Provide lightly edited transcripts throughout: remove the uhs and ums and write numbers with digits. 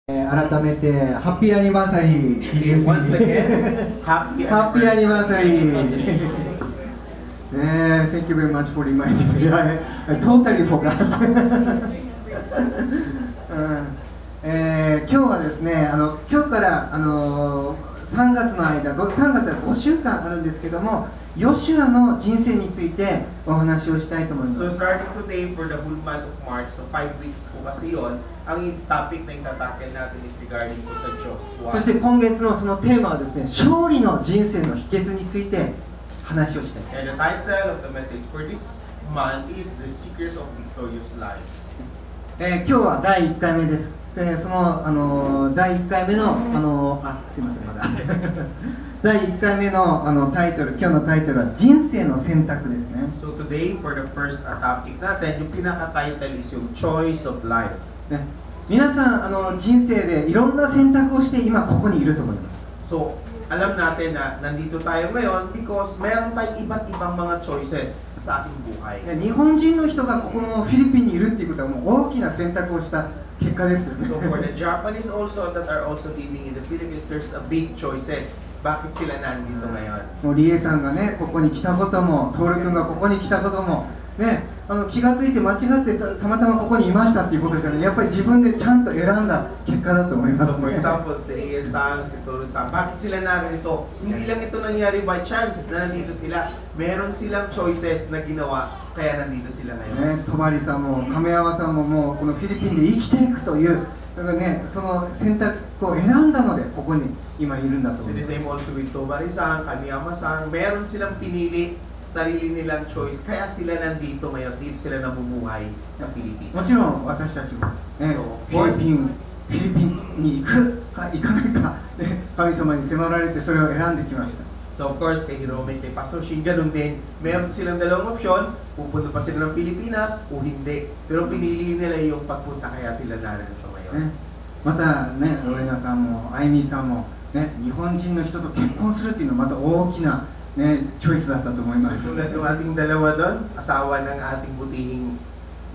改めてハッピーアニバーサリー Once again, happy ハッピーアニバーサリ anniversary. ーThank you very much for reminding me. I totally forgot. 今日はですね、今日から3月の間、3月は5週間あるんですけども、ヨシュアの人生についてお話をしたいと思います。 So starting today for the whole month of March, so 5 weeks po kasi yon, ang topic na itatakil natin is regarding po sa Joshua. そして今月のそのテーマはですね、勝利の人生の秘訣について話をしたい。 And the title of the message for this month is The Secret of Victorious Life. 今日は第1回目です。その第1回目のすいませんまだ第1回目のタイトル、今日のタイトルは人生の選択ですね。 So today for the first topic natin, yung pinaka-title is yung Choice of Life. ね、皆さん人生でいろんな選択をして今ここにいると思います。 So alam natin na nandito tayo ngayon because meron tayong iba't ibang mga choices sa ating buhay. 日本人の人がここのフィリピンにいるっていうことはもう大きな選択をした結果ですよね。 So for the Japanese also that are also living in the Philippines, there's a big choices. Bakit sila nandito ngayon? もうリエさんがねここに来たことも、トール君がここに来たこともね、気がついて間違ってたまたまここにいましたっていうことじゃない、やっぱり自分でちゃんと選んだ結果だと思います So for ね。 example, si Reyes-san, si Toru-san, bakit sila narito? Hindi lang ito nangyari by chance na nandito sila. Meron silang choices na ginawa, kaya nandito sila ngayon. ね、戸張さんも亀山さんももうこのフィリピンで生きていくというだからね、その選択を選んだのでここに今いるんだと So 思い the ます。 same also with Tobari-san, Kamiyama-san, meron silang pinili sarili nilang choice, kaya sila nandito ngayon, dito sila namumuhay sa Pilipinas. もちろん私たちも、ね、 So, フィリピンに行くか行かないか、ね、神様に迫られてそれを選んできました。 So of course, kay Hirome, kay Pastor Shin, ganun din. Meron silang dalawang opsyon, pupunta pa sila ng Pilipinas o hindi. Pero pinili nila yung pagpunta, kaya sila narito ngayon. ね、またね、ロレナさんもアイミーさんも、ね、日本人の人と結婚するっていうのはまた大きな、ね、チョイスだったと思います。 Tulad ng ating dalawa doon, asawa ng ating butihing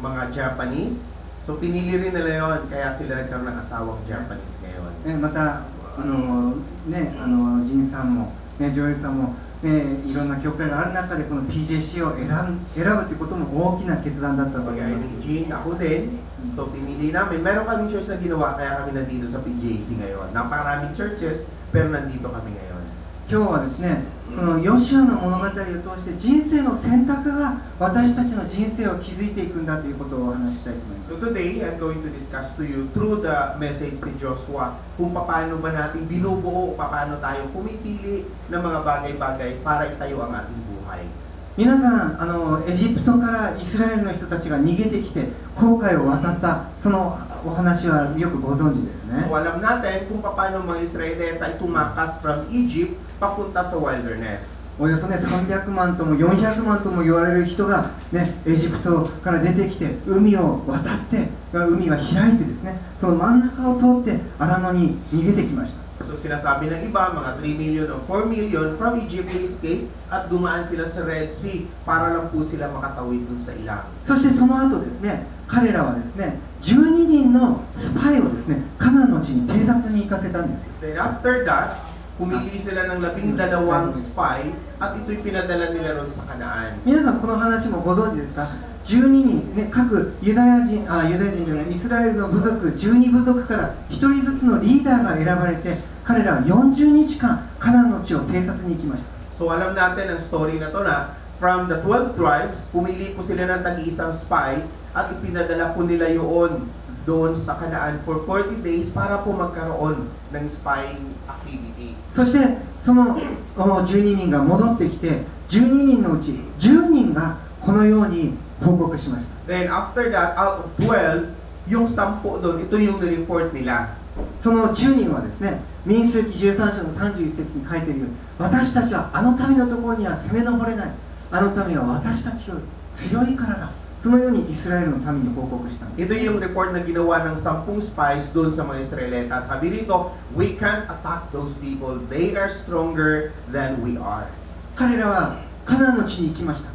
mga Japanese. So pinili rin nila yon, kaya sila nagkaroon ng asawang Japanese ngayon. ね、またジンさんも、ね、ジョエルさんも、ね、いろんな教会がある中でこの PJC を選ぶということも大きな決断だったと思い Kaya ます。 ni Jean, ako din. So pinili namin, meron kaming choice na ginawa, kaya kami nandito sa PJC ngayon. Napakaraming churches, pero nandito kami ngayon. 今日はですね、そのヨシュアの物語を通して人生の選択が私たちの人生を築いていくんだということをお話ししたいと思います。 So today, I'm going to discuss to you through the message ni Joshua kung paano ba natin binubuo, paano tayo pumipili ng mga bagay-bagay para itayo ang ating buhay. 皆さんエジプトからイスラエルの人たちが逃げてきて紅海を渡ったそのお話はよくご存知ですね。 So alam natin kung paano mga Israelita ay tumakas from Egypt papunta sa wilderness. およそね300万とも400万とも言われる人が、ね、エジプトから出てきて海を渡って海が開いてですね、その真ん中を通って荒野に逃げてきました。 So sinasabi ng iba, mga 3 million o 4 million from Egypt to escape at dumaan sila sa Red Sea para lang po sila makatawid dun sa ilang. そしてその後ですね、彼らはですね12人のスパイをですねカナンの地に偵察に行かせたんですよ。 Then after that, pumili sila ng 12 spy at ito'y pinadala nila ron sa Kanaan. 皆さんこの話もご存知ですか。12人、ね、各ユダヤ人じゃないイスラエルの部族12部族から1人ずつのリーダーが選ばれて彼らは40日間カナンの地を偵察に行きました。 So alam natin ang story na to na from the 12 tribes, pumili po sila ng tag-iisang spies at ipinadala po nila yun doon sa Kanaan for 40 days para po magkaroon ng spying activity. そしてその12人が戻ってきて12人のうち10人がこのように報告しました。 Then after that, out of 12, yung 10 doon, ito yung report nila. その10人はですね、民数記13章の31節に書いているように、私たちはあの民のところには攻め上れない、あの民は私たちより強いからだ、そのようにイスラエルの民に報告したんです。 Ito yung report na ginawa ng 10 spies doon sa mga Israelita. Sabi rito, we can't attack those people. They are stronger than we are. 彼らはカナンの地に行きました。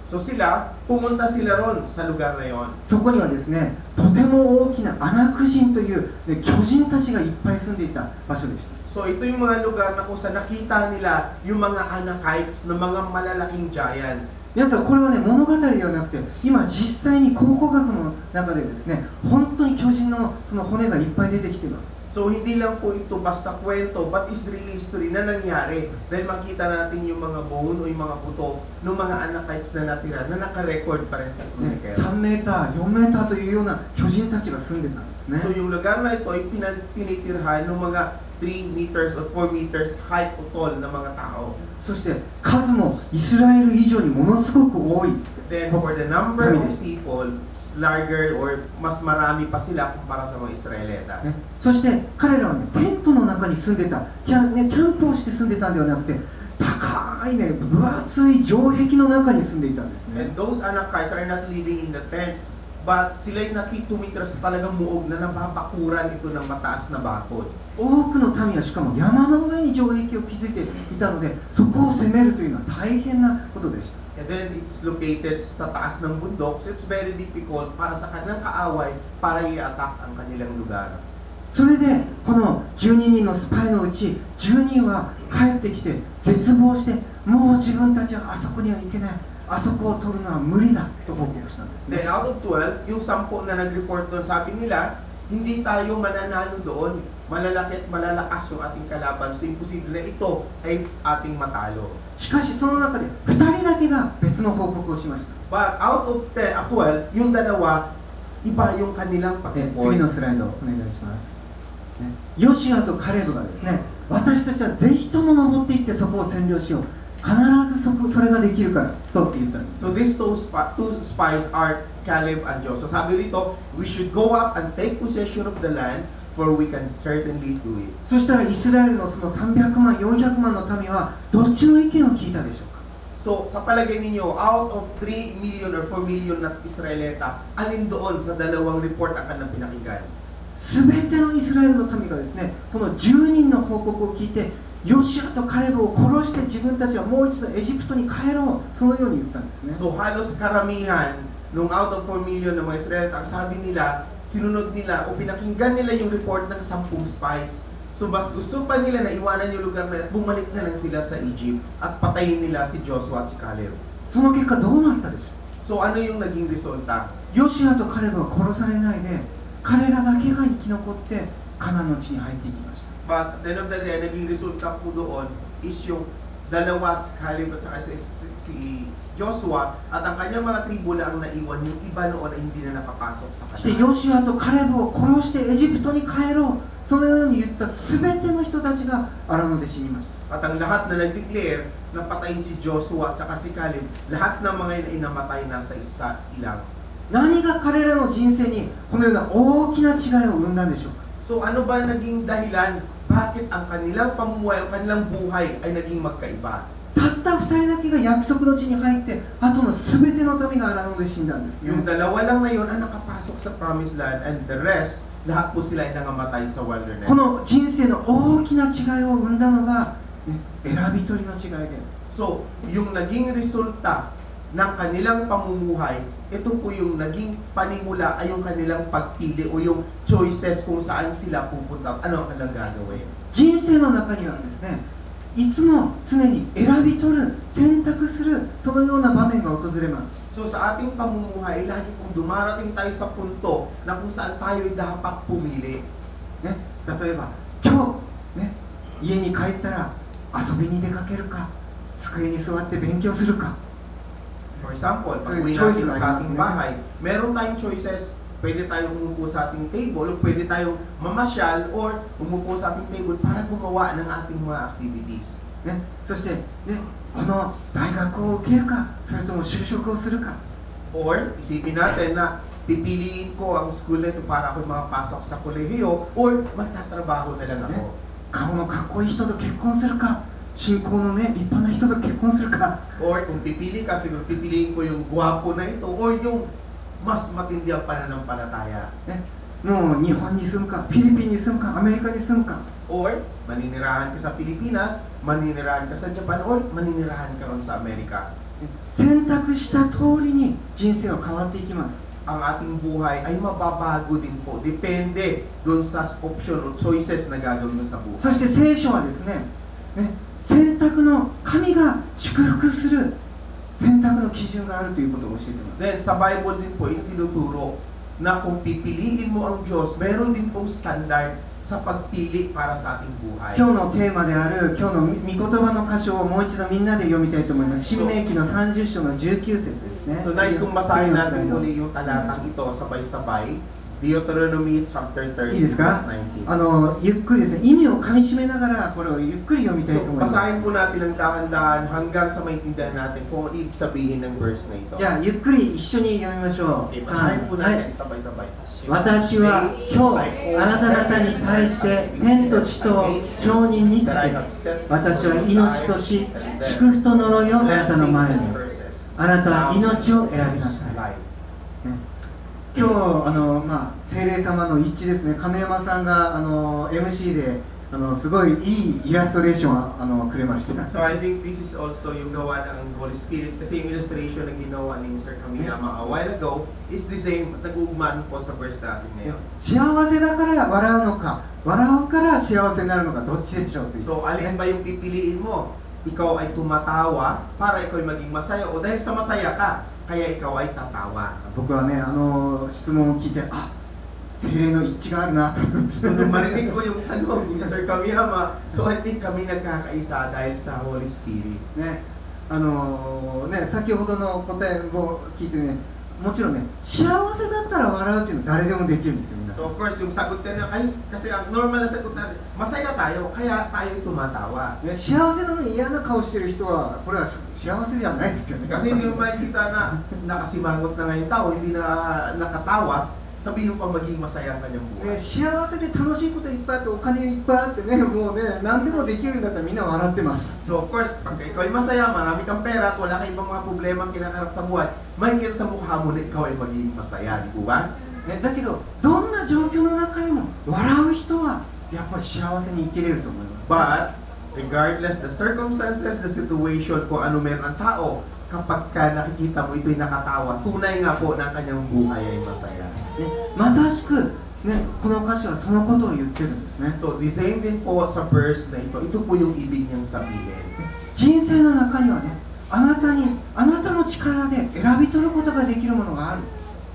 So pumunta sila ron sa lugar na yon. そこにはですね、とても大きなアナク人という、ね、巨人たちがいっぱい住んでいた場所でした。 So ito yung mga lugar na kung saan nakita nila yung mga Anakites na mga malalaking giants. 皆さん、これはね、物語ではなくて、今実際に考古学の中でですね、本当に巨人のその骨がいっぱい出てきています。 So hindi lang po ito basta kwento, but is really history na nangyari dahil makita natin yung mga bone o yung mga buto ng mga Anakites na natira na naka-record pa rin sa ね、 Chronicles. 3メーター、4メーターというような巨人たちが住んでたんです So ね。 yung lugar na ito ay tinitirhan ng mga 3 meters or 4 meters height o tall na mga tao. そして数もイスラエル以上にものすごく多い。 Then for the number of people, larger or mas marami pa sila kumpara sa mga Israelita. ね、そして彼らはね、テントの中に住んでた、キャンプをして住んでたんではなくて、高いね、分厚い城壁の中に住んでいたんですね。 And those Anakites are not living in the tents, but sila yung nakitumitras sa talagang muog na nababakuran ito ng mataas na bakod. 多くの民はしかも山の上に城壁を築いていたので、そこを攻めるというのは大変なことでした。 And then it's located sa taas ng bundok, so it's very difficult para sa kanilang kaaway para i-attack ang kanilang lugar. それでこの12人のスパイのうち10人は帰ってきて絶望して、もう自分たちはあそこには行けない、あそこを取るのは無理だと報告したんですね。 Then out of 12, yung 10 na nag-report doon, sabi nila, hindi tayo mananalo doon. Malalaki at malalakas yung ating kalaban. So imposible na ito ay ating matalo. しかしその中で2人だけが別の報告をしました。 But out of 12, yung dalawa, iba yung kanilang 次 pag-report. のスライドお願いします。ね、ヨシアとカレブがですね、私たちはぜひとも登っていってそこを占領しよう。必ずそれができるからと言ったんです。 So these two spies are Caleb and Joshua. Sabi rito, we should go up and take possession of the land, for we can certainly do it. そしたらイスラエルのその300万、400万の民はどっちの意見を聞いたでしょうか。 So sa palagay ninyo, out of 3 million or 4 million na Israelita, alin doon sa dalawang report ang kanilang pinakinggan? すべてのイスラエルの民がですね、この10人の報告を聞いて、ヨシアとカレブを殺して自分たちはもう一度エジプトに帰ろう、そのように言ったんですね。 So halos karamihan nung out of 4 million na mga Israelita, ang sabi nila, sinunod nila o pinakinggan nila yung report ng 10 spies. So mas gusto pa nila na iwanan yung lugar na at bumalik na lang sila sa Egypt at patayin nila si Joshua at si Caleb. その結果どうなったでしょ So ano yung naging resulta? う。ヨシアとカレブは殺されないで、彼らだけが生き残ってカナンの地に入っていきました。 But at the end of the day, naging resulta po doon is yung dalawa si Caleb at saka si Joshua at ang kanyang mga tribo lang ang naiwan, yung iba noon ay hindi na nakapasok sa そして Canaan. ヨシアとカレブを殺してエジプトに帰ろう、そのように言ったすべての人たちが荒野で死にました。 At ang lahat na nag-declare na patayin si Joshua at saka si Caleb, lahat ng mga yun ay namatay na sa isa ilang. 何が彼らの人生にこのような大きな違いを生んだんでしょうか。 So ano ba naging dahilan? Bakit ang kanilang pamumuhay, ang kanilang buhay ay naging magkaiba? たった2人だけが約束の地に入って、あとのすべての民が荒野で死んだんですね。 Yung dalawa lang na yun ang nakapasok sa promised land and the rest, lahat po sila ay nangamatay sa wilderness. この人生の大きな違いを生んだのが、ね、選び取りの違いです。 So, yung naging resulta ng kanilang pamumuhay, ito po yung naging panimula ay yung kanilang pagpili o yung choices kung saan sila pupunta at ano ang kanilang gagawin. 人生の中にはですね、いつも常に選び取る、選択する、そのような場面が訪れます。 So sa ating pamumuhay, lagi pong dumarating tayo sa punto na kung saan tayo dapat pumili. ね、例えば今日、ね、家に帰ったら遊びに出かけるか、机に座って勉強するか。 For example, pag So, uwi choices natin sa are ating mas- bahay, meron tayong choices. Pwede tayong umupo sa ating table, o pwede tayong mamasyal, or umupo sa ating table para gumawa ng ating mga activities. ね、そして、ね、この大学を受けるか、それとも就職をするか。 Or, isipin natin na pipiliin ko ang school na ito para ako makapasok sa kolehiyo, or magtatrabaho na lang ako. 顔のかっこいい人と結婚するか、信仰のね、立派な人と結婚するか。 Or kung pipili ka, siguro pipiliin ko yung gwapo na ito, or yung mas matindi ang pananampalataya. ね、もう日本に住むか、フィリピンに住むか、アメリカに住むか。 Or, maninirahan ka sa Pilipinas, maninirahan ka sa Japan, or maninirahan ka ron sa Amerika. 選択した通りに人生は変わっていきます。 ang ating buhay ay mababago din po. Depende doon sa option o choices na gagawin mo sa そ buhay. して聖書はですね、選択の神が祝福する選択の基準があるということを教えています。 Then sa Bible din po, itinuturo na kung pipiliin mo ang Diyos, meron din pong standard sa pagpili para sa ating buhay. 今日のテーマである今日の御言葉の箇所をもう一度みんなで読みたいと思います。新明記の30章の19節ですね。 So nice kung basahin natin 次のスライド muli yung talatang ito sabay-sabay. Deuteronomy chapter 30 いいですか？ verse 19. ゆっくりですね、意味をかみしめながらこれをゆっくり読みたいと So 思います。 basahin po natin ang dahan-dahan hanggang sa maintindihan natin kung ano ibig sabihin ng verse na ito. じゃあゆっくり一緒に読みましょう。 Okay, 3 basahin po はい natin sabay-sabay. 私は今日あなた方に対して天と地と証人に立て、私は命と死、祝福と呪いをあなたの前に、あなたは命を選びなさい。今日聖霊様の一致ですね。亀山さんがMC ですごいいいイラストレーションをくれました。 So I think this is also yung gawa ng Holy Spirit kasi yung illustration na ginawa ni Mr. Kamiyama a while ago is the same at nag-uugman po sa verse natin ngayon. 幸せだから笑うのか、笑うから幸せになるのか、どっちでしょうという。 So alin ba yung pipiliin mo? Ikaw ay tumatawa para ikaw ay maging masaya o dahil sa masaya ka, kaya ikaw ay tatawa. 僕はね、質問を聞いて、あ、聖霊の一致があるなと思いまし So た。 nung marinig ko yung tanong ni Mr. Kamiyama, so I think kami nagkakaisa dahil sa Holy Spirit. ね、先ほどの答えを聞いてね、もちろんね、幸せだったら笑うっていうのは誰でもできるんですよ、皆さ So ん。 of course, yung sagot ka na, kasi ang normal na sagot natin, masaya tayo, kaya tayo tumatawa. ね、幸せなのに嫌な顔してる人は、これは幸せじゃないですよね。 Kasi hindi mo makikita na nakasimangot na ngayon tao, hindi na nakatawa, sabihin mo pang maging masaya ang kanyang ね、 buhay. 幸せで楽しいこといっぱいあってお金いっぱいあってね、もうね、何でもできるんだったらみんな笑ってます。 So of course, pagka ikaw ay masaya, marami kang pera at wala kang ibang mga problema ang kinakarap sa buhay, makikita sa mukha mo na ikaw ay maging masaya, di po ba? ね、だけど、どんな状況の中でも笑う人はやっぱり幸せに生きれると思います。 But regardless the circumstances, the situation, kung ano meron ang tao, kapag ka nakikita mo ito'y nakatawa, tunay nga po na ang kanyang buhay ay masaya. ね、まさしく、ね、この歌詞はそのことを言ってるんですね。 So the same din po sa verse na ito po yung ibig niyang sabihin. 人生の中にはね、あなたの力で選び取ることができるものがある。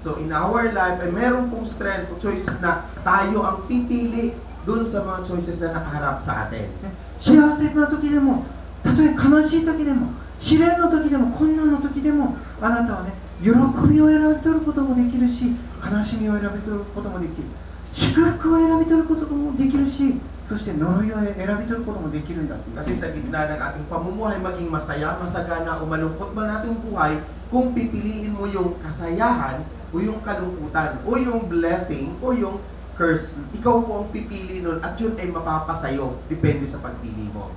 So in our life, ay meron pong strength o choices na tayo ang pipili dun sa mga choices na nakaharap sa atin. ね、幸せな時でも、たとえ悲しい時でも、試練の時でも、困難の時でも、あなたはね、喜びを選び取ることもできるし、悲しみを選び取ることもできる。祝福を選び取ることもできるし、そして呪いを選び取ることもできるんだという。 Kasi sa gitna ng ating pamumuhay, maging masaya, masagana o malungkot man ating buhay, kung pipiliin mo yung kasayahan o yung kalungkutan o yung blessing o yung curse, ikaw po ang pipili nun at yun ay mapapasayo, depende sa pagpili mo.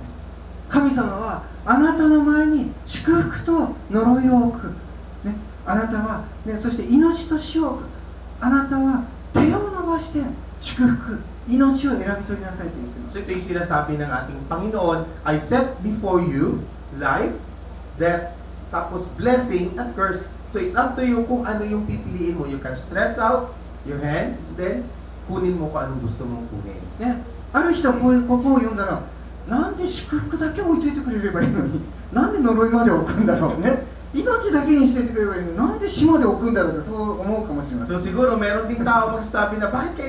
神様はあなたの前に祝福と呪いを置く、ね、あなたは、ね、そして命と死を置く。あなたは手を伸ばして祝福、命を選び取りなさいと言っています。 So ito yung sinasabi ng ating Panginoon, I set before you life, death, tapos blessing at curse. So it's up to you kung ano yung pipiliin mo. You can stretch out your hand, then kunin mo kung anong gusto mong kunin. ね、ある人はここを読んだら、なんで祝福だけ置いといてくれればいいのに、なんで呪いまで置くんだろうね。命だけにしておいてくれればいいのに、なんで死まで置くんだろうってそう思うかもしれません。 So siguro meron din tao magsasabi na bakit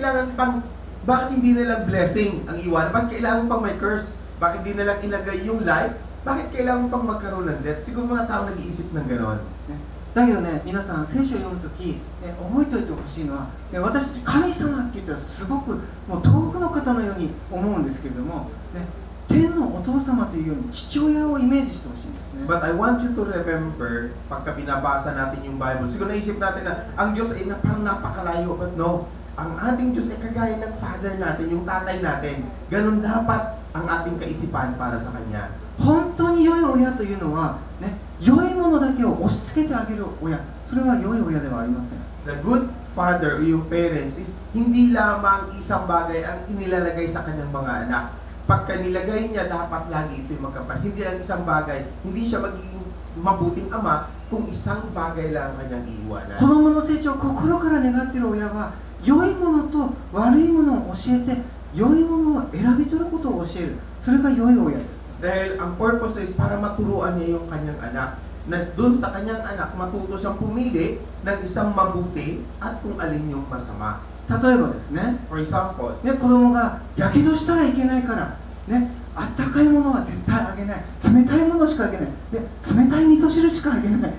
hindi nilang blessing ang iwan? Bakit kailangan pang may curse? Bakit hindi nilang ilagay yung life? Bakit kailangan pang magkaroon ng death? Siguro mga tao nag-iisip ng ganon. ね、だけどね、皆さん聖書を読むとき、覚えておいてほしいのは、私たち神様って言ったらすごくもう遠くの方のように思うんですけれども、ね、天のお父様というように父親をイメージしてほしいんですね。 But I want you to remember, pagka binabasa natin yung Bible, siguro naisip natin na ang Diyos ay parang napakalayo. But no, ang ating Diyos ay kagaya ng Father natin, yung tatay natin. Ganun dapat ang ating kaisipan para sa Kanya. 本当に良い親というのは、ね、良いものだけを押し付けてあげる親、それは良い親ではありません。 The good father o yung parents is hindi lamang isang bagay ang inilalagay sa kanyang mga anak, pagka nilagay niya, dapat lagi ito'y magkapares. Hindi lang isang bagay, hindi siya magiging mabuting ama kung isang bagay lang ang kanyang iiwanan. 子供の成長を心から願っている親は良いものと悪いものを教えて良いものを選び取ることを教える。それが良い親です。 Dahil ang purpose is para maturuan niya yung kanyang anak. Na dun sa kanyang anak, matuto siyang pumili ng isang mabuti at kung alin yung masama. 例えばですね、 For example, 子供がやけどしたらいけないから、あったかいものは絶対あげない、冷たいものしかあげない、冷たい味噌汁しかあげない、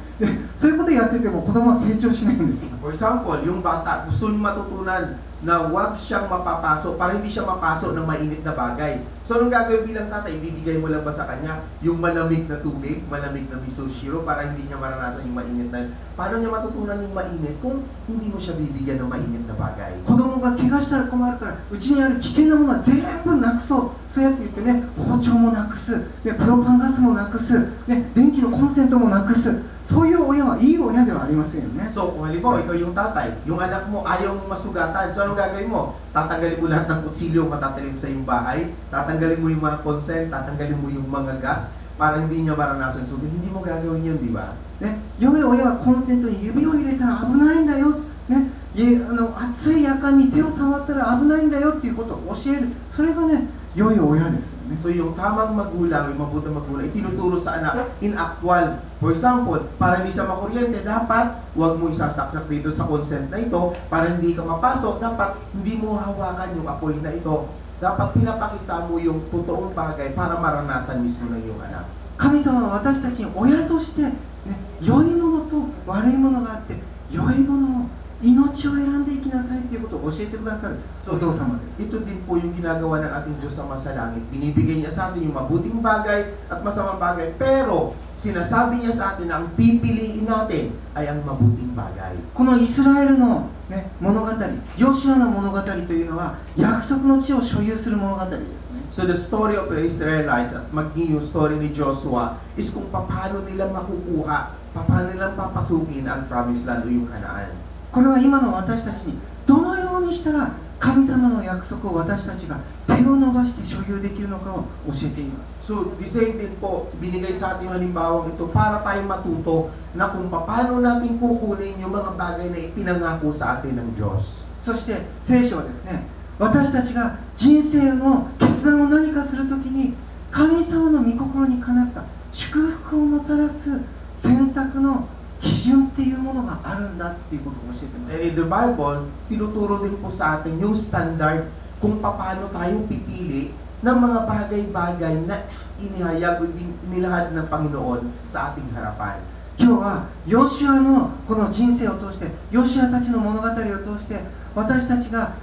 そういうことやってても子供は成長しないんですよ。 for example, yung bata gusto niya matutunan na huwag siyang mapapasok para hindi siya mapasok ng mainit na bagay. So anong gagawin bilang tatay? Ibibigay mo lang ba sa kanya yung malamig na tubig, malamig na miso shiro para hindi niya maranasan yung mainit na? Paano niya matutunan yung mainit kung hindi mo siya bibigyan ng mainit na bagay? 子供が怪我したら困るから、うちにある危険なものは全部なくそう、そうやって言って包丁もなくす、プロパンガスもなくす、電気のコンセントもなくす、そういう親はいい親ではありませんよね。 So, kung halimbawa, ikaw yung tatay, yung anak mo ayaw mong masugatan, so anong gagawin mo? Tatanggalin mo lahat ng kutsilyo matatalim sa iyong bahay, tatanggalin mo yung mga consent, tatanggalin mo yung mga gas, para hindi niya maranasan sugat. Hindi mo gagawin yun, di ba? 良い親はコンセントに指を入れたら危ないんだよ、熱い夜間に手を触ったら危ないんだよっていうことを教える。それが良い親ですよね。 So yung tamang magulang, yung mabutang magulang, itinuturo sa anak in actual. For example, para hindi siya makuryente, dapat huwag mo isasaksak dito sa consent na ito para hindi ka mapasok. Dapat hindi mo hawakan yung apoy na ito. Dapat pinapakita mo yung totoong bagay para maranasan mismo ng iyong anak. 神様は私たちに親として、良いものと悪いものがあって、良いものを命を選んでいきなさいということを教えてくださるお父様です。 Ito din po yung ginagawa ng ating Diyos Ama sa langit. Binibigay niya sa atin yung mabuting bagay at masamang bagay. Pero sinasabi niya sa atin na ang pipiliin natin ay ang mabuting bagay. このイスラエルの、物語、ヨシュアの物語というのは約束の地を所有する物語ですね。 So the story of the Israelites at maging yung story ni Joshua is kung paano nila makukuha, paano nila papasukin ang promised land o yung Kanaan. これは今の私たちにどのようにしたら神様の約束を私たちが手を伸ばして所有できるのかを教えています。 So the same din po, binigay sa ating halimbawang ito para tayo matuto na kung paano natin kukunin yung mga bagay na ipinangako sa atin ng Diyos. そして聖書はですね、私たちが人生の決断を何かするときに神様の御心にかなった祝福をもたらす選択の基準っていうものがあるんだっていうことを教えてます。 And in the Bible, tinuturo din po sa atin yung standard kung paano tayo pipili ng mga bagay-bagay na inihayag o inilahad ng Panginoon sa ating harapan. 今日はヨシュアのこの人生を通して、ヨシュアたちの物語を通して私たちが、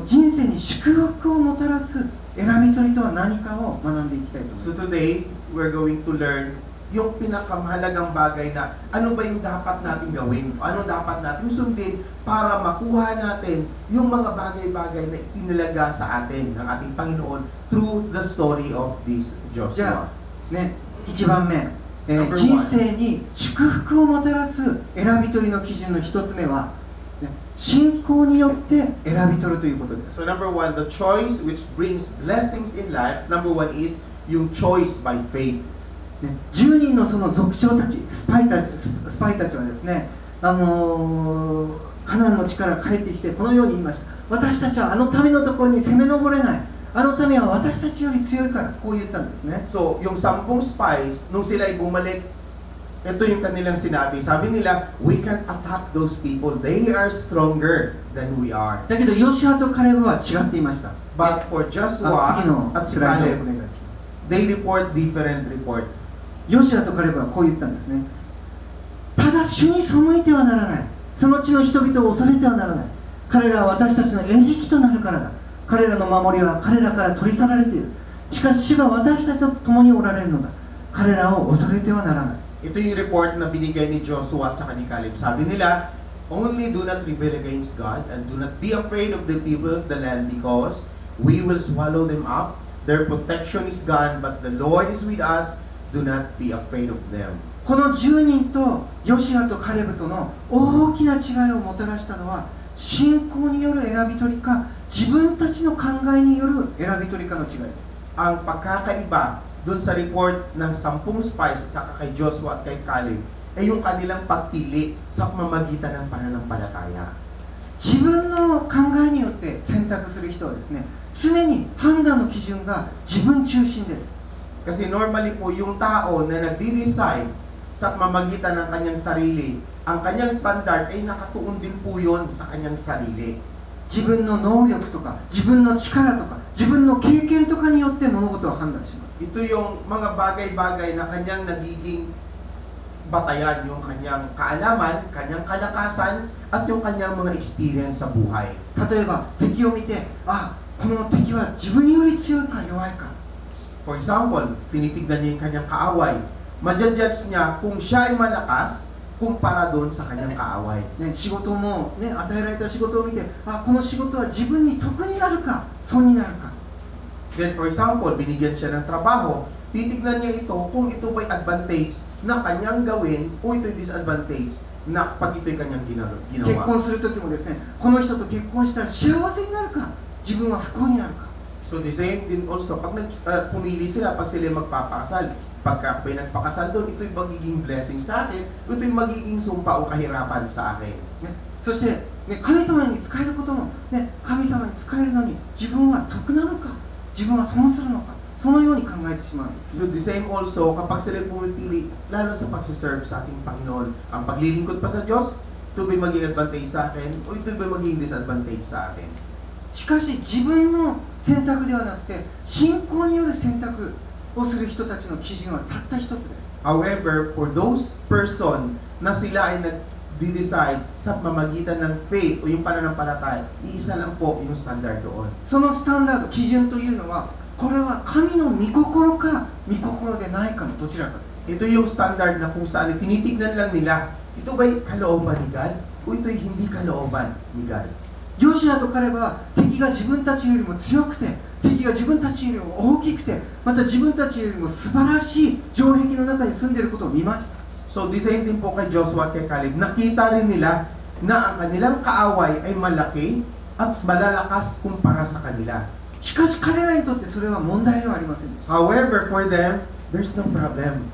人生に祝福をもたらす選び取りとは何かを学んでいきたいと思います。 So today, we're going to learn yung pinakamahalagang bagay na ano ba yung dapat natin gawin, ano dapat natin sundin para makuha natin yung mga bagay-bagay na itinalaga sa atin ng ating Panginoon through the story of this じゃ Joshua. あ、1番目、 Number 人 one. 生に祝福をもたらす選び取りの基準の1つ目は、信仰によって選び取るということです。 So number one, the choice which brings blessings in life, number one is yung choice by faith. 10人のその族長たち、スパイたちはですね、カナンの地から帰ってきてこのように言いました。私たちはあの民のところに攻め上れない。あの民は私たちより強いから、こう言ったんですね。 So, yung 10 spies, nung sila ay bumalik, ito yung kanilang sinabi. Sabi nila, we can attack those people. They are stronger than we are. だけどヨシュアとカレブは違っていました。 But for 次 Joshua の at ス si ライドをお Caleb, 願いします。 they report different report. ヨシュアとカレブはこう言ったんですね。ただ主に背いてはならない。その地の人々を恐れてはならない。彼らは私たちの餌食となるからだ。彼らの守りは彼らから取り去られている。しかし主が私たちと共におられるのだ。彼らを恐れてはならない。 Ito yung report na binigay ni Joshua at saka ni Caleb. Sabi nila, only do not rebel against God and do not be afraid of the people of the land because we will swallow them up. Their protection is gone, but the Lord is with us. Do not be afraid of them. この10人とヨシュアとカレブとの大きな違いをもたらしたのは、信仰による選び取りか、自分たちの考えによる選び取りかの違いです。 Ang pagkakaiba doon sa report ng 10 spies at saka kay Joshua at kay Caleb ay yung kanilang pagpili sa pamamagitan ng pananampalataya. 自分の考えによって選択する人はですね、常に判断の基準が自分中心です。 Kasi normally po yung tao na nagde-decide sa pamamagitan ng kanyang sarili, ang kanyang standard ay nakatuon din po yun sa kanyang sarili. 自分の能力とか、自分の力とか、自分の経験とかによって物事を判断します。 Ito yung mga bagay-bagay na kanyang nagiging batayan, yung kanyang kaalaman, kanyang kalakasan, at yung kanyang mga experience sa buhay. 例えば敵を見て、あ、この敵は自分より強いか弱いか。 For example, tinitignan niya yung kanyang kaaway. Madjudge niya kung siya ay malakas kumpara doon sa kanyang kaaway. ね、仕事も、ね、与えられた仕事を見て、あ、この仕事は自分に得になるか損になるか。 Then for example, binigyan siya ng trabaho, titignan niya ito kung ito ba'y advantage na kanyang gawin o ito'y disadvantage na pag ito'y kanyang 結 ginawa. 婚する時もですね、この人と結婚したら幸せになるか自分は不幸になるか。 So the same din also, pag pumili sila, pag sila magpapakasal, pagka may nagpakasal doon, ito'y magiging blessing sa akin, ito'y magiging sumpa o kahirapan sa akin. ね、そして、ね、神様に仕えることも、ね、神様に仕えるのに自分は得なのか自分は損するのか、そのように考えてしまうんです。 So the same also, kapag sila pumipili, lalo sa pagsiserve sa ating Panginoon, ang paglilingkod pa sa Diyos, ito ba'y magiging advantage sa akin o ito ba'y magiging disadvantage sa akin? しかし自分の選択ではなくて信仰による選択をする人たちの基準はたった一つです。 However, for those person na sila ay nag-decide sa pamamagitan ng faith o yung pananampalataya, iisa lang po yung standard doon. そのスタンダード、基準というのは、これは神の御心か御心でないかのどちらかです。 Ito yung standard na kung saan tinitignan lang nila, ito ba'y kalooban ni God o ito'y hindi kalooban ni God? ヨシアとカレブは敵が自分たちよりも強くて、敵が自分たちよりも大きくて、また自分たちよりも素晴らしい城壁の中に住んでいることを見ました。 So the same thing po kay Joshua at kay Caleb, nakita rin nila na ang kanilang kaaway ay malaki at malalakas kumpara sa kanila. しかし彼らにとってそれは問題ではありませんでした。 However, for them, there's no problem.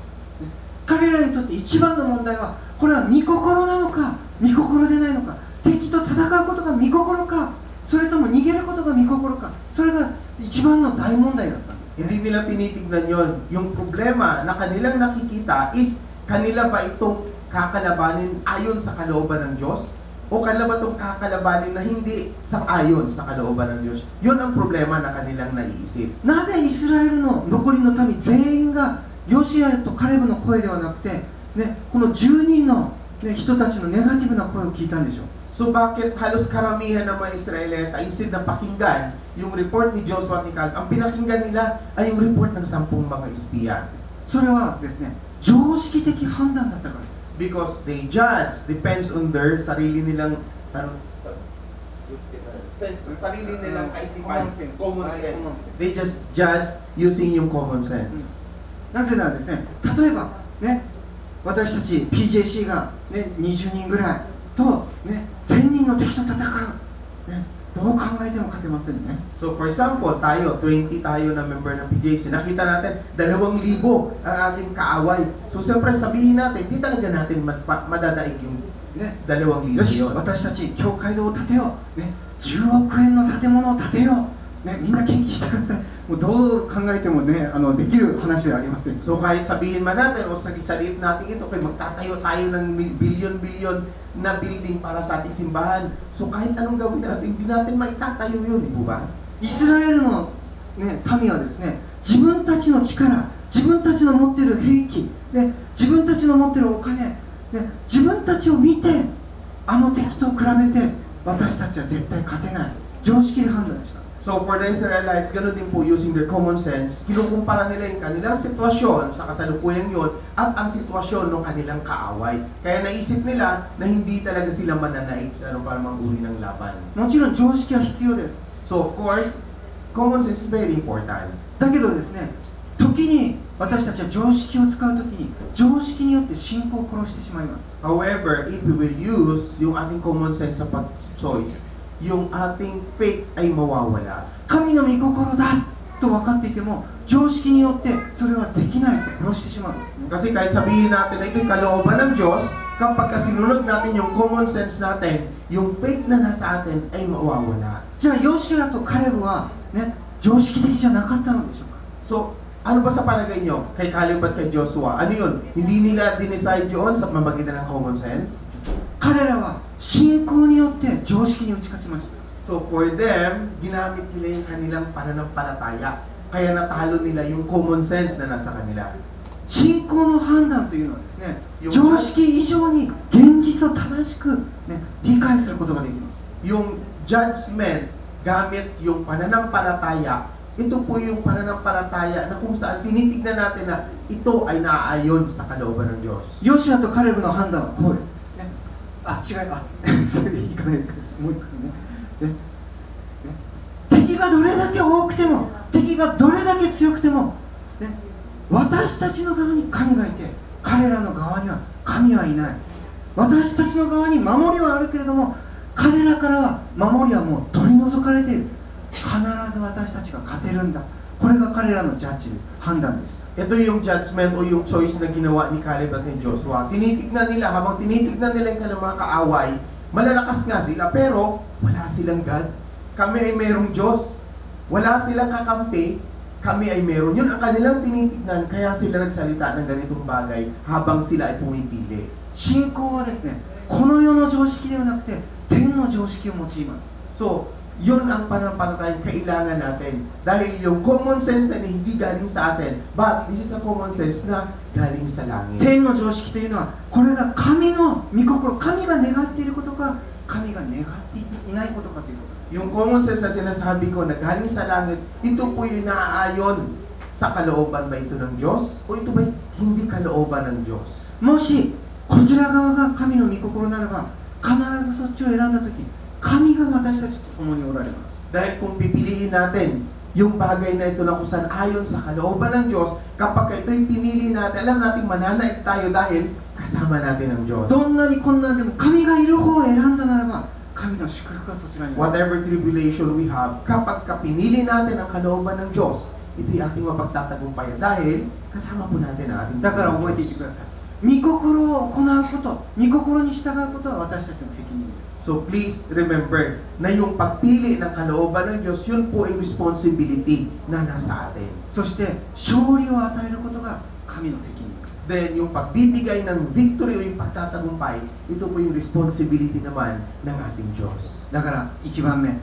彼らにとって一番の問題は、これは御心なのか御心でないのか、敵と戦うことが御心か、それとも逃げることが御心か、それが一番の大問題だったんです、ね。 Hindi nila tinitignan yon. Yung problema na kanilang nakikita is kanila ba itong kakalabanin ayon sa kalooban ng Diyos? O kanila ba itong kakalabanin na hindi sang-ayon sa kalooban ng Diyos? Yun ang problema na kanilang naiisip. なぜイスラエルの残りの民全員がヨシアとカレブの声ではなくて、ね、この10人の、ね、人たちのネガティブな声を聞いたんでしょう。 So bakit halos karamihan ng mga Israelita, instead na pakinggan yung report ni Joshua at ni Caleb, ang pinakinggan nila ay yung report ng 10 mga espiya? それはですね、常識的判断だったからです。 Because they judge depends on their sarili nilang sarili nilang kaisipan, common sense. They just judge using yung common sense. なぜならですね、例えばね、私たち PJC が、ね、20人ぐらいと、ね、1000人の敵と戦う、ね、どう考えても勝てませんね。 So for example, tayo, 20 tayo na member ng PJC, nakita natin 2,000 ang ating kaaway. So siyempre sabihin natin, di talaga natin madadaig yung ね、 2,000よし、 yun. 私たち教会堂を建てよう、ね、10億円の建物を建てよう、ね、みんな献金してください。もうどう考えてもね、できる話ではありません。 So kahit sabihin man natin o salit natin ito, kaya magtatayo tayo ng bilyon-bilyon na building para sa ating simbahan. So kahit anong gawin natin, hindi natin maitatayo yun, di po ba? イスラエルの、ね、民はですね、自分たちの力、自分たちの持っている兵器、ね、自分たちの持っているお金、ね、自分たちを見て、あの敵と比べて私たちは絶対勝てない、常識で判断した。 So for the Israelites, gano'n din po using their common sense, kinukumpara nila yung kanilang sitwasyon sa kasalukuyan yon at ang sitwasyon ng kanilang kaaway. Kaya naisip nila na hindi talaga sila mananaig sa anong parang uri ng laban. もちろん常識は必要です。 So of course, common sense is very important. だけどですね、時に私たちは常識を使うときに常識によって信仰を殺してしまいます。 However, if we will use yung ating common sense sa pag-choice, yung ating faith ay mawawala. 神の御心だと分かっていても常識によってそれはできないと殺してしまうんですね。 Kasi kahit sabihin natin na ito'y kalooban ng Diyos, kapag kasinunod natin yung common sense natin, yung faith na nasa atin ay mawawala. じゃあヨシュアとカレブは、ね、常識的じゃなかったのでしょうか。 So, ano ba sa palagay nyo? Kay Caleb at kay Joshua, ano yun? Hindi nila dinicide yun sa mamagitan ng common sense? 彼らは信仰によって常識に打ち勝ちました。 So for them, ginamit nila yung kanilang pananampalataya. Kaya natalo nila yung common sense na nasa kanila. 信仰の判断というのはですね、よ常識以上に現実を正しく、ね、理解することができます。 Yung judgment gamit yung pananampalataya, ito po yung pananampalataya na kung saan tinitignan natin na ito ay naaayon sa kalooban ng Diyos. ヨシュアとカレブの判断はこうです。ね、あ、違い、それでいかないでください。もう一回ね。敵がどれだけ多くても、敵がどれだけ強くても、ね、私たちの側に神がいて、彼らの側には神はいない。私たちの側に守りはあるけれども、彼らからは守りはもう取り除かれている。必ず私たちが勝てるんだ。これが彼らのジャッジで判断でした。 Ito yung judgment o yung choice na ginawa ni Caleb at ni Joshua. Tinitignan nila, habang tinitignan nila yung kanilang mga kaaway, malalakas nga sila, pero wala silang God. Kami ay mayroong Diyos. Wala silang kakampi, kami ay mayroon. Yun ang kanilang tinitignan, kaya sila nagsalita ng ganitong bagay habang sila ay pumipili. 信仰はですね、この世の常識ではなくて天の常識を用います。 So, yun ang pananampalatayang kailangan natin. Dahil yung common sense na hindi galing sa atin, but this is a common sense na galing sa langit. 天の常識というのはこれが神の御心、神が願っていることか神が願っていないことかということ。 Yung common sense na sinasabi ko na galing sa langit, ito po yung naaayon sa kalooban ba ito ng Diyos? O ito ba hindi kalooban ng Diyos? もしこちら側が神の御心ならば必ずそっちを選んだとき神が私たちと共におられます。 Dahil kung pipiliin natin yung bagay na ito na kung saan ayon sa kalooban ng Diyos, kapag ito'y pinili natin, alam natin mananaig tayo dahil kasama natin ang Diyos. どんなに困難でも神がいる方を選んだならば神の祝福がそちらにある。 Whatever tribulation we have, kapag pinili natin ang kalooban ng Diyos, ito'y ating mapagtatagumpayan dahil kasama po natin ang ating だから覚えていてください。御心を行うこと、御心に従うことは私たちの責任です。 So please remember na yung pagpili ng kalooban ng Diyos, yun po ay responsibility na nasa atin. そして勝利を与えることが神の責任です。 Then yung pagbibigay ng victory o yung pagtatagumpay, ito po yung responsibility naman ng ating Diyos. だから1番目、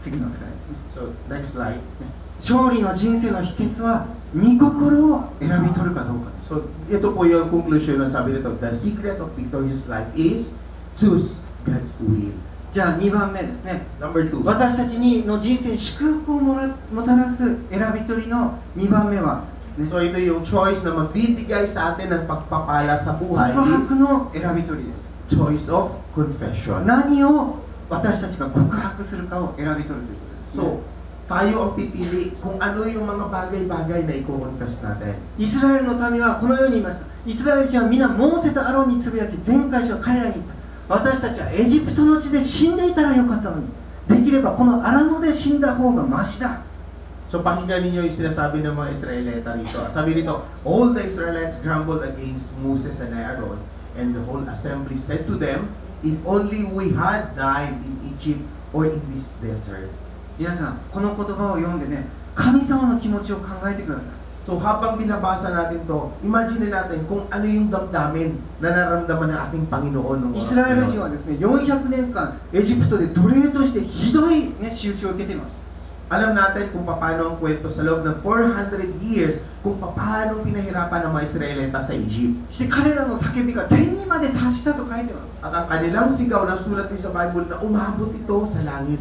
次のスライ So next slide. ド。勝利の人生の秘訣は御心を選び取るかどうかです。 So ito po yung conclusion ng sabi nito, the secret of victorious life is choose God's will. じゃあ2番目ですね。 Number 2. 私たちの人生に祝福をもたらす選び取りの2番目は、ね、 So ito yung choice na magbibigay sa atin ng pagpapala sa 告 buhay 白 is の選び取りです。 choice of confession. 何を私たちが告白するかを選び取るということです、ね。 So, tayo ang pipili kung ano yung mga bagay-bagay na i-confess natin. イスラエルの民はこのように言いました。イスラエル人は皆モーセとアロンにつぶやき、全会者は彼らに言った。私たちはエジプトの地で死んでいたらよかったのに、できればこの荒野で死んだ方がマシだ。 So pakinggan ninyo yung sinasabi ng mga Israelita rito. Sabi rito, all the Israelites grumbled against Moses and Aaron, and the whole assembly said to them, if only we had died in Egypt or in this desert. 皆さん、この言葉を読んでね、神様の気持ちを考えてください。 So habang binabasa natin to, imagine natin kung ano yung damdamin na naramdaman ng ating Panginoon. イスラエル人はですね、400年間エジプトで奴隷としてひどい、ね、仕打ちを受けています。 Alam natin kung paano ang kwento sa loob ng 400 years kung paano pinahirapan ng mga Israelita sa Egypt. そして彼らの叫びが天にまで達したと書いてます。 At ang kanilang sigaw na sulat din sa Bible na umabot ito sa langit.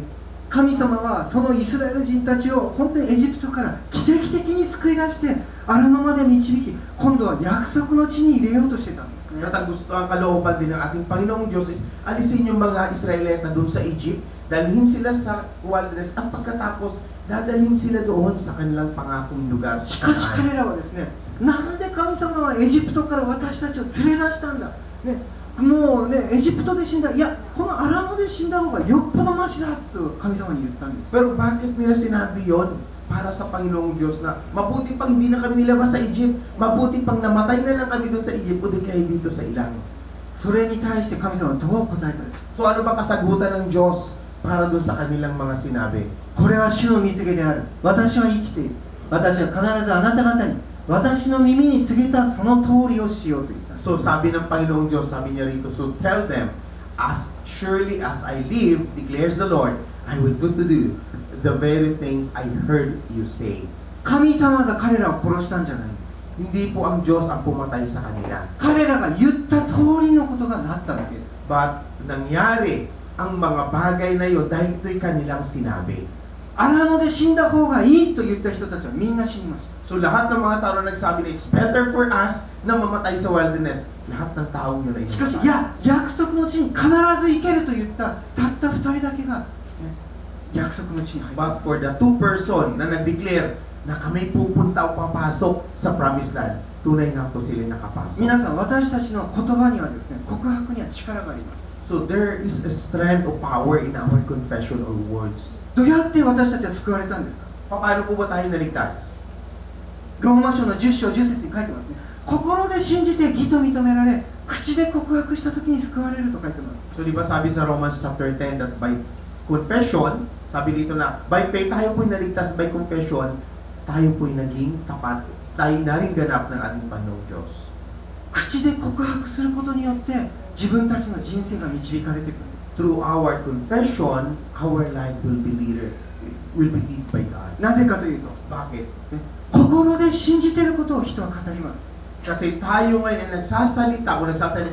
神様はそのイスラエル人たちを本当にエジプトから奇跡的に救い出して荒野まで導き、今度は約束の地に入れようとしてたんですね。 At ang gusto ang kalooban din ng ating Panginoong Diyos is alisin yung mga Israelita doon sa Egypt, dalhin sila sa wilderness at pagkatapos dadalhin sila doon sa kanilang pangakong lugar し sa かし Kanaan. 彼らはですね、なんで神様はエジプトから私たちを連れ出したんだ、ね、もうね、エジプトで死んだ、いや、このアラノで死んだ方がよっぽどマシだと神様に言ったんです。 Pero bakit nila sinabi yon? Para sa Panginoong Diyos na mabuti pang hindi na kami nilabas sa Egypt, mabuti pang namatay na lang kami doon sa Egypt o di kaya dito sa ilang. それに対して神様はどう答えたんですか。 So ano ba kasagutan ng Diyos para doon sa kanilang mga sinabi? これは主の蜜げである。私は生きている。私は必ずあなた方に私の耳に告げたその通りをしようと言った。 So sabi ng Panginoong Diyos, sabi niya rito, so tell them, as surely as I live, declares the Lord, I will do the very things I heard you say. 神様が彼らを殺したんじゃないんです。 Hindi po ang Diyos ang pumatay sa kanila. 彼らが言った通りのことがなっただけです。 But nangyari ang mga bagay na yun dahil ito'y kanilang sinabi. アラノで死んだ方がいいと言った人たちはみんな死にました。 So lahat ng mga tao na nagsabi na it's better for us na mamatay sa wilderness, lahat ng taong yun ay しかし、い namatay. や、約束の地に必ず行けると言ったたった2人だけが、ね、約束の地に入った。 But for the two person na nag-declare na kami pupunta o papasok sa promised land, tunay nga po sila nakapasok. 皆さん、私たちの言葉にはですね、告白には力があります。 So there is a strength of power in our confession or words. どうやって私たちは救われたんですか。 Paano po ba tayo naligtas? ローマ書の10章10節に書いてますね。心で信じて義と認められ、口で告白した時に救われると書いてます。 So di ba sabi sa Romans chapter 10 that by confession, sabi dito na by faith tayo po'y naligtas, by confession, tayo po'y naging tapat, tayo naring ganap ng ating Panginoong Diyos. 口で告白することによって自分たちの人生が導かれていくんです。 Through our confession, our life will be led by God. なぜかというと、 Bakit? 心で信じていることを人は語ります。 Kasi tayo ngayon ay nagsasalita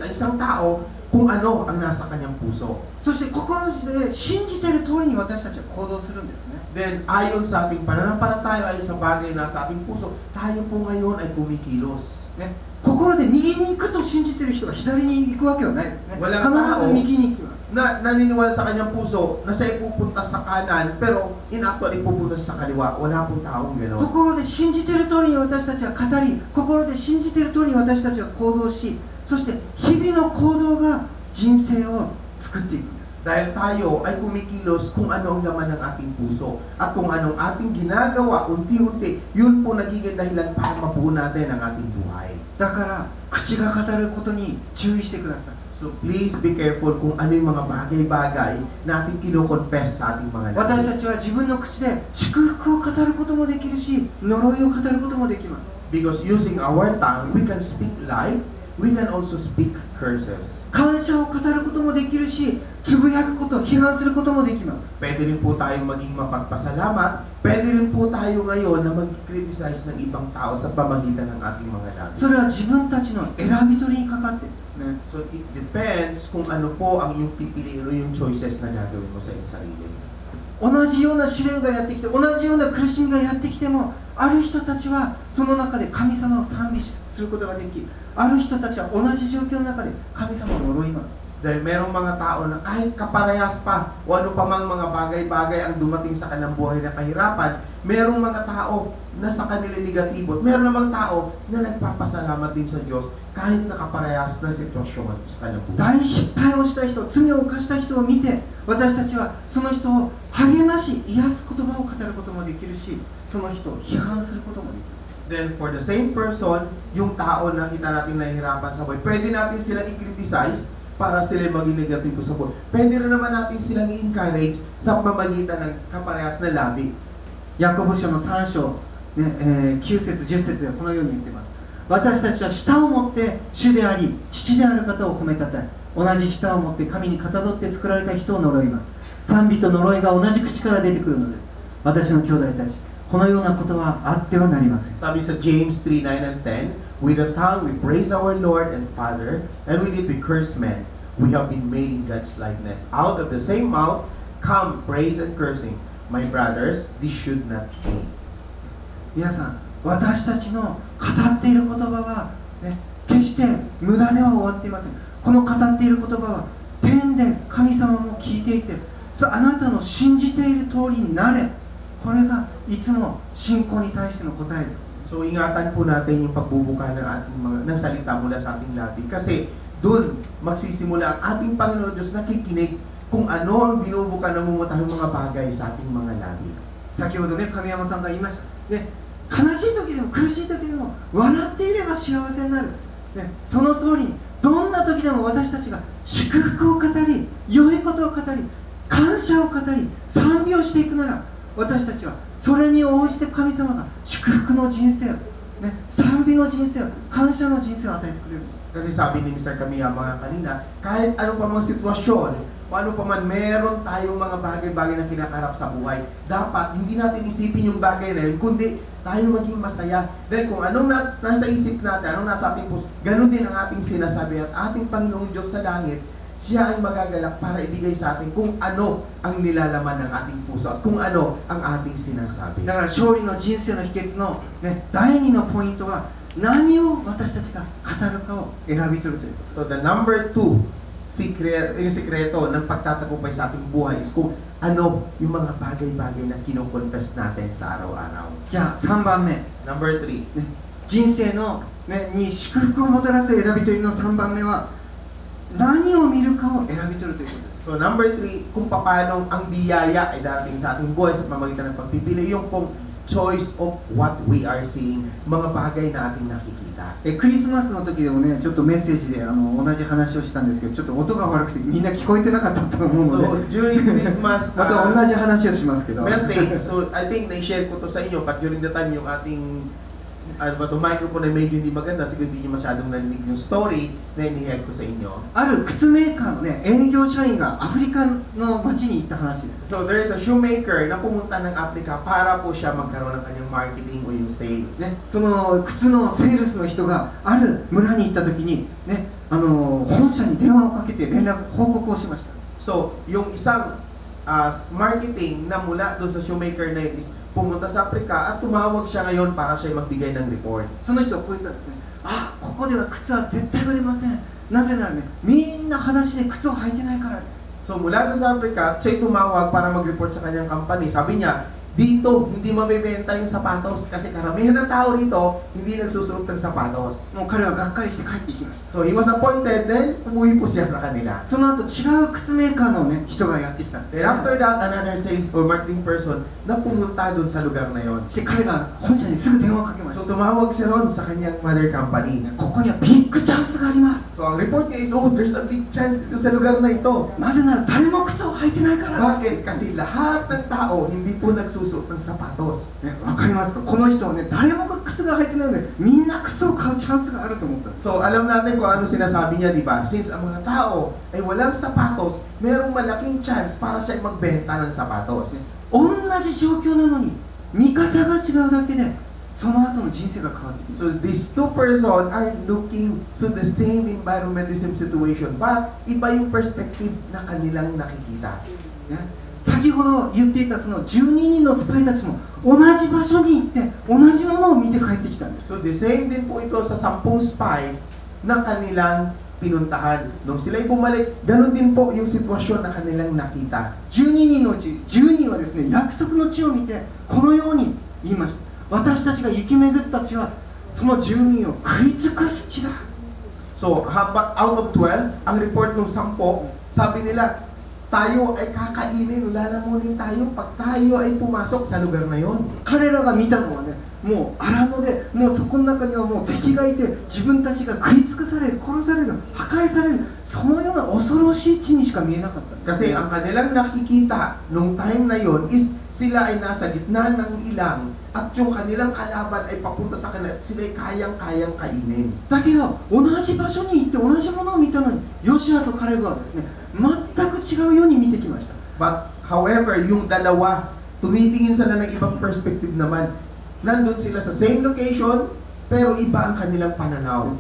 isang tao kung ano ang nasa kanyang puso. そして心で信じている通りに私たちは行動するんですね。 Then, ayon sa ating pananampalataya, ayon sa bagay na sa ating puso, tayo po ngayon ay kumikilos. ね、心で右に行くと信じている人が左に行くわけはないですね。必 Walang tao ず右に行きます。 na naniniwala sa kanyang puso na siya pupunta sa kanan, pero in actually pupunta sa kaliwa. Wala pong taong gano'n. 心で信じている通りに私たちは語り、心で信じている通りに私たちは行動し、そして日々の行動が人生を作っていくんです。 Dahil tayo ay kumikilos kung ano ang laman ng ating puso at kung anong ating ginagawa unti-unti, yun po nagiging dahilan para mabuo natin ang ating buhay. だから口が語ることに注意してください。 So please be careful kung ano yung mga bagay-bagay na ating kino-confess sa ating mga 私 labi. たちは自分の口で祝福を語ることもできるし、呪いを語ることもできます。 Because using our tongue, we can speak life, we can also speak curses. 感謝を語ることもできるし、つぶやくこと、批判することもできます。 Pwede rin po tayong maging mapagpasalamat, pwede rin po tayo ngayon na mag-criticize ng ibang tao sa pamagitan ng ating mga labi. それは自分たちの選び取りにかかっているんですね。 So it depends kung ano po ang iyong pipiliin o yung choices na gagawin mo sa iyong sarili. 同じような試練がやってきて、同じような苦しみがやってきても、ある人たちはその中で神様を賛美することができ、ある人たちは同じ状況の中で神様を呪います。 Dahil merong mga tao na kahit kaparehas pa o ano pa mang mga bagay-bagay ang dumating sa kanilang buhay na kahirapan, merong mga tao na sa kanila negatibo at meron namang tao na nagpapasalamat din sa Diyos kahit nakaparehas na sitwasyon sa kanilang buhay. 大失敗をした人、罪を犯した人を見て、私たちはその人を励まし、癒す言葉を語ることもできるし、その人を批判することもできる。 Then for the same person, yung tao na kita natin nahihirapan sa buhay, pwede natin silang i-criticize para sila maging negatibo sa buhay. Pwede rin naman natin silang i-encourage sa pamagitan ng kaparehas na labi. ヤコブ書の3章、9節10節ではこのように言っています。私たちは舌を持って主であり父である方を褒めたたえ、同じ舌を持って神にかたどって作られた人を呪います。賛美と呪いが同じ口から出てくるのです。私の兄弟たち、このようなことはあってはなりません。 Sabi sa James 3:9 and 10, with the tongue we praise our Lord and Father, and with it we curse men. We have been made in God's likeness. Out of the same mouth come praise and cursing. My brothers, this should not be. 皆さん、私たちの語っている言葉は、ね、決して無駄では終わっていません。この語っている言葉は天で神様も聞いていて、あなたの信じている通りになれこれがいつも信仰に対しての答えです。 So ingatan po natin yung pagbubuka ng salita mula sa ating labi. Kasi doon magsisimula ang ating Panginoon Diyos nakikinig kung ano ang binubuka ng mumatahong mga bagay sa ating mga labi. 先ほどね、神山さんが言いました。ね、悲しい時でも苦しい時でも笑っていれば幸せになる。ね、その通りにどんな時でも私たちが祝福を語り、良いことを語り、感謝を語り、賛美をしていくなら、私たちはそれに応じて神様が祝福の人生を、ね、賛美の人生を、感謝の人生を与えてくれる。 Kasi sabi ni Mr. Kamiyama kanina, kahit ano pa mga sitwasyon, o ano pa man, meron tayong mga bagay-bagay na kinakarap sa buhay. Dapat hindi natin isipin yung bagay na yun, kundi tayo maging masaya. Dahil kung anong nasa isip natin, anong nasa ating puso, ganun din ang ating sinasabi. At ating Panginoong Diyos sa langit, siya ay magagalak para ibigay sa atin kung ano ang nilalaman ng ating puso at kung ano ang ating sinasabi. だから勝利の人生の秘訣の、ね、第2のポイントは何を私たちが語るかを選び取るということ。 So the number 2, yung sikreto ng pagtatagumpay sa ating buhay is kung ano yung mga bagay-bagay na kinoconfess natin sa araw-araw. じゃあ3番目、 Number 3, ね、人生の、ね、に祝福をもたらす選び取りの3番目は何を見るかを選び取るということです。 So number 3, kung paano ang biyaya ay darating sa ating buhay sa pamamagitan ng pagpipili, yung pong choice of what we are seeing, mga bagay na ating nakikita. クリスマスの時でもね、ちょっとメッセージで同じ話をしたんですけど、ちょっと音が悪くてみんな聞こえてなかったと思うの So で during Christmas また同じ話をしますけど message, so I think na-share ko to sa inyo, but during the time yung ating microphone ay medyo hindi maganda, siguro hindi nyo masyadong narinig yung story na inihare ko sa inyo. ある靴メーカーのね、営業社員がアフリカの町に行った話です。 So there is a shoemaker na pumunta ng Africa para po siya magkaroon ng kanyang marketing o yung sales. ね、その靴のセールスの人がある村に行った時に、ね、本社に電話をかけて報告をしました。 So yung isang marketing na mula doon sa shoemaker na yun is pumunta sa Africa at tumawag siya ngayon para siya magbigay ng report. その人はこう言ったんですね。あ、ここでは靴は絶対売れません。なぜならね、みんな裸足で靴を履いてないからです。 So mula doon sa Africa, siya tumawag para mag-report sa kanyang company. Sabi niya, dito hindi mabibenta yung sapatos kasi karamihan ng tao rito hindi nagsusuot ng sapatos. もう彼はがっかりして帰っていきました。 So he was appointed, then umuwi po siya sa kanila. その後違う靴メーカーのね、人がやってきたんです。 Then after that, another sales or marketing person na pumunta doon sa lugar na yon. そして彼が本社にすぐ電話をかけまし So た。 tumawag siya ron sa kanyang mother company. ここにはビッグチャンスがあります。 So ang report niya is, oh, there's a big chance dito sa lugar na ito. なぜなら誰も靴を履いてないからです。 Bakit? Kasi lahat ng tao hindi po nagsusuot ng sapatos. ね、わかりますか？この人はね、誰もが靴が履いてないので、みんな靴を買うチャンスがあると思ったんです。 So alam natin kung ano sinasabi niya, di ba? Since ang mga tao ay walang sapatos, mayroong malaking chance para siya magbenta ng sapatos. 同じ状況なのに、見方が違うだけで、その後の人生が変わってきます。 So these two persons are looking to the same environment, the same situation, but iba yung perspective na kanilang nakikita. ね、先ほど言っていたその12人のスパイたちも同じ場所に行って同じものを見て帰ってきたんです。 So the same din po ito sa 10 spies na kanilang pinuntahan. Nung sila'y bumalik, ganun din po yung sitwasyon na kanilang nakita. 12人のうち10人はですね、約束の地を見てこのように言いました。私たちが行き巡った地はその住民を食い尽くす地だ。 So out of 12, ang report ng 10, sabi nila, tayo ay kakainin, lalamunin tayo pag tayo ay pumasok sa lugar na yon. 彼らが見たのはね、もう荒野で、もうそこの中にはもう敵がいて、自分たちが食い尽くされる、殺される、破壊される、そのような恐ろしい地にしか見えなかったんです。 Kasi ang kanilang nakikita nung time na yon is sila ay nasa gitna ng ilang at yung kanilang kalaban ay papunta sa kanila, sila ay kayang-kayang kainin. だけど同じ場所に行って同じものを見たのに、ヨシアとカレブはですね、全く違うように見てきました。 But however, yung dalawa, tumitingin sila ng ibang perspective naman. Nandun sila sa same location, pero iba ang kanilang pananaw.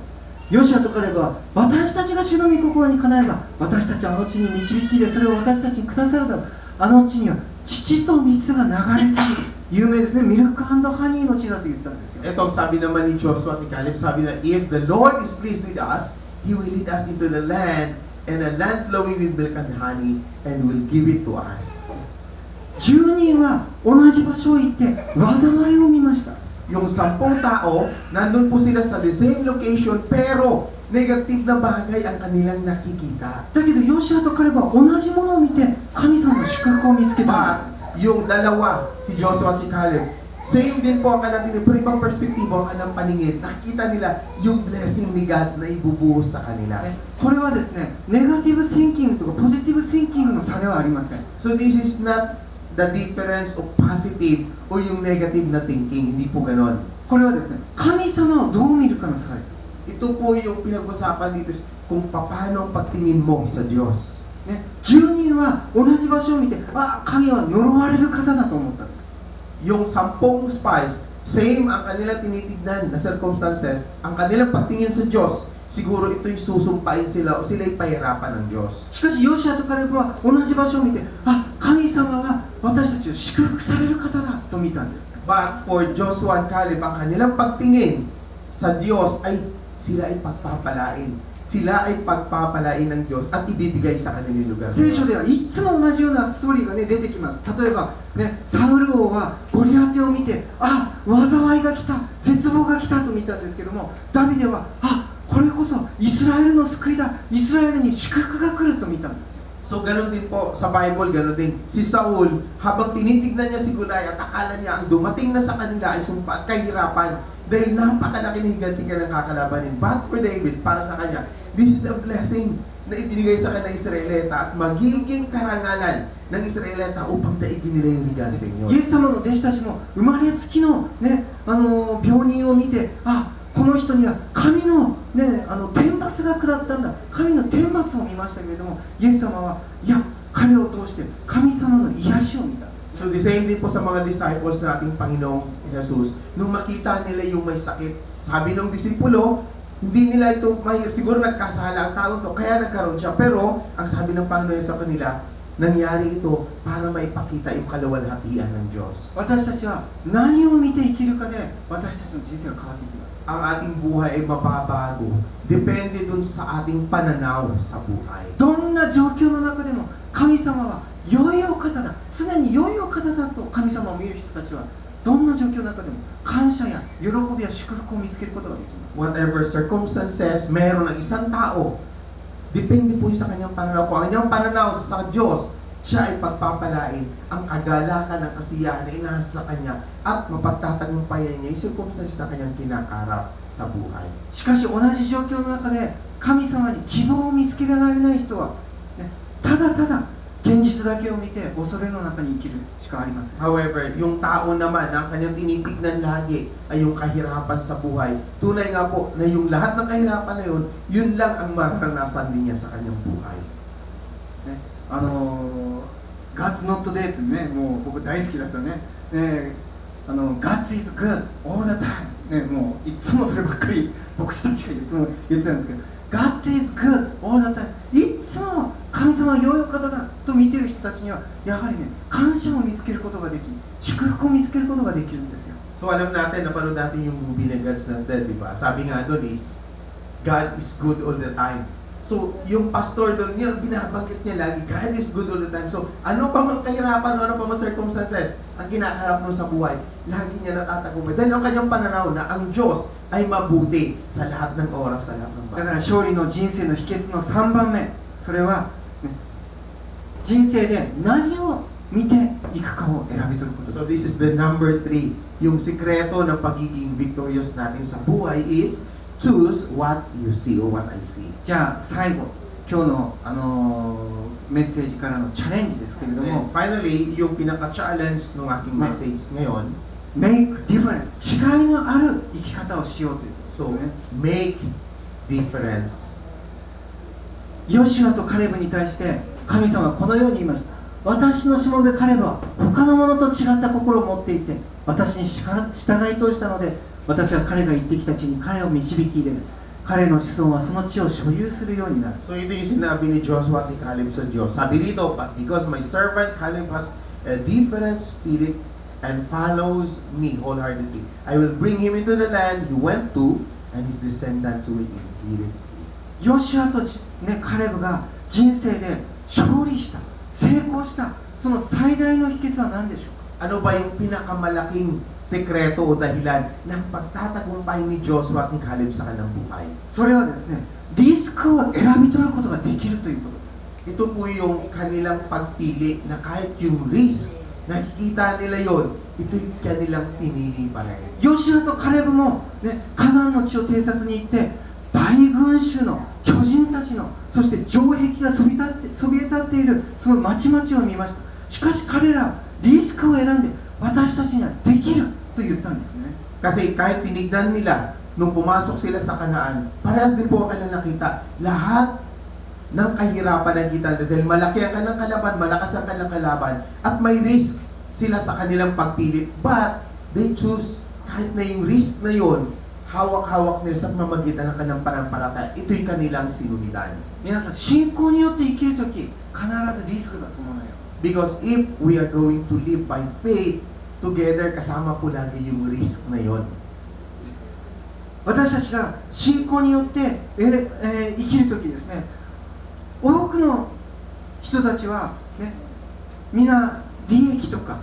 ヨシアとカレブは、私たちが主の御心にかなえば、私たちはあの地に導きで、それを私たちにくださるだろう。あの地には乳と蜜が流れている。有名ですね、ミルク&ハニーの地だと言ったんですよ。 Ito ang sabi naman ni Joshua at ni Caleb, sabi na, if the Lord is pleased with us, He will lead us into the land, and a land flowing with milk and honey, and will give it to us. 10人は同じ場所を行って災いを見ました。 Yung 10 tao, nandun po sila sa the same location, pero negative na bagay ang kanilang nakikita. だけどヨシュアとカレブは同じものを見て神様の祝福を見つけたんです。 But yung dalawa, si Joshua at si Caleb, same din po ang kanilang tinignan, pero ibang perspektibo ang kanilang paningin. Nakikita nila yung blessing ni God na ibubuhos sa kanila. これはですね、ネガティブシンキングとかポジティブシンキングの差ではありません。 So this is not the difference of positive o yung negative na thinking. Hindi po ganon. これはですね、神様をどう見るかの差です。 Ito po yung pinag-usapan dito kung paano ang pagtingin mo sa Diyos. ね、10人は同じ場所を見て、あ、神は呪われる方だと思ったんです。 Yung 10 spies, same ang kanilang tinitignan na circumstances, ang kanilang pagtingin sa Diyos, siguro ito'y susumpain sila o sila'y pahirapan ng Diyos. しかしヨシュアとカレブは同じ場所を見て、あ、神様は私たちを祝福される方だと見たんです。 But for Joshua and Caleb, ang kanilang pagtingin sa Diyos ay sila ay pagpapalain. Sila ay pagpapalain ng Diyos at ibibigay sa kanilang lugar. 聖書ではいつも同じようなストーリーが、ね、出てきます。例えば、ね、サウル王はゴリアテを見て、あ、災いが来た、絶望が来たと見たんですけども、ダビデは、あ、これこそイスラエルの救いだ、イスラエルに祝福が来ると見たんですよ。 So ganun din po sa Bible, ganun din. Si Saul, habang tinitignan niya si Goliath, akala niya ang dumating na sa kanila ay sumpa at kahirapan dahil napakalaki na higantigan ng kakalabanin. But for David, para sa kanya, this is a blessing na ibinigay sa kanya ng Israelita at magiging karangalan ng Israelita upang daigin nila yung higanting yun. イエス様の弟子たちも生まれつきの、ね、病人を見て、あ、この人には神の、ね、天罰が下ったんだ、神の天罰を見ましたけれども、イエス様はいや、彼を通して神様の癒しを見たんです。 So the same din po sa mga disciples nating Panginoong Jesus, nung makita nila yung may sakit, sabi ng disipulo, hindi nila ito, siguro nagkasala ang tao to, kaya nagkaroon siya. Pero, ang sabi ng Panginoon sa kanila, nangyari ito para maipakita yung kaluwalhatian ng Diyos. 私たちは何を見て生きるかで私たちの人生が変わっていきます。 Ang ating buhay ay mababago. Depende dun sa ating pananaw sa buhay. どんな状況の中でも神様は良いお方だ、常に良いお方だと神様を見る人たちはどんな状況の中でも感謝や喜びや祝福を見つけることができます。 Whatever circumstances, meron ng isang tao, depende po sa kanyang pananaw. Kung ang kanyang pananaw sa Diyos, siya ay pagpapalain ang kagalakan ng kasiyahan na inasa sa kanya at mapagtatagumpayan niya yung circumstances na kanyang kinakarap sa buhay. しかし同じ状況の中で神様に希望を見つけられない人は、ね、ただただ現実だけを見て恐れの中に生きるしかありません。 However, yung tao naman na ang kanyang tinitignan lagi ay yung kahirapan sa buhay. Tunay nga po na yung lahat ng kahirapan na yun, yun lang ang mararanasan din niya sa kanyang buhay. ね、God's not dead ってね、もう僕大好きだったね。ね、God is good all the time ね、もういつもそればっかり牧師たちがいつも言ってたんですけど、God is good all the time いつも神様は良いお方だと見てる人たちにはやはりね、感謝を見つけることができ、祝福を見つけることができるんですよ。 So alam natin, napanood natin yung movie na God's Not Dead, di ba? Sabi nga doon is, God is good all the time. So, yung pastor doon, yun, binabanggit niya lagi, God is good all the time. So, ano pa mang kahirapan, ano pa mang circumstances, ang kinakaharap mo sa buhay, lagi niya natatagumpay. Dahil ang kanyang pananaw na ang Diyos ay mabuti sa lahat ng oras, sa lahat ng だから bagay. 勝利の人生の秘訣の3番目、それは、ね、人生で何を見ていくかを選び取ることです。 So, this is the number 3. Yung sikreto ng pagiging victorious natin sa buhay is choose what you see or what I see. じゃあ最後、今日の、メッセージからのチャレンジですけれど And も、 finally, yung pinaka-challenge ng aking message ngayon, Make difference 違いのある生き方をしようということです so ね。 make difference. ヨシュアとカレブに対して神様はこのように言いました。私のしもべカレブは他の者と違った心を持っていて私に従い通したので、私は彼が行ってきた地に彼を導き入れる。彼の子孫はその地を所有するようになる。 So ito yung sinabi ni Joshua at ni Caleb sa Diyos. Sabi rito, but because my servant Caleb has a different spirit and follows me wholeheartedly, I will bring him into the land he went to, and his descendants will inherit it. ヨシュアと、ね、カレブが人生で勝利した、成功した、その最大の秘訣は何でしょうか。 Ano ba yung pinakamalaking sekreto o dahilan ng pagtatagumpay ni Joshua at ni Caleb sa kanilang buhay? それはですね、リスクを選び取ることができるということです。 Ito po yung kanilang pagpili na kahit yung risk, nakikita nila yon, ito'y kanilang pinili pa rin. ヨシュアとカレブも、ね、カナンの地を偵察に行って大群衆の巨人たちの、そして城壁がそびえ立っているその町々を見ました。しかし彼らはリスクを選んで私たちにはできると言ったんですね。 Kasi kahit tinignan nila, nung pumasok sila sa Kanaan, parehas din po ang nakita, lahat ng kahirapan na kita dahil malaki ang kanilang kalaban, malakas ang kanilang kalaban, at may risk sila sa kanilang pagpili. But they choose, kahit na yung risk na yon, hawak-hawak nila sa pamamagitan ng kanilang panampalataya. Ito'y kanilang sinundan. 皆さん、信仰によって生きるとき、必ずリスクが伴います。 Because if we are going to live by faith, together kasama po lagi yung risk na yon. 私たちが信仰によって生きるときですね、多くの人たちは、ね、みんな利益とか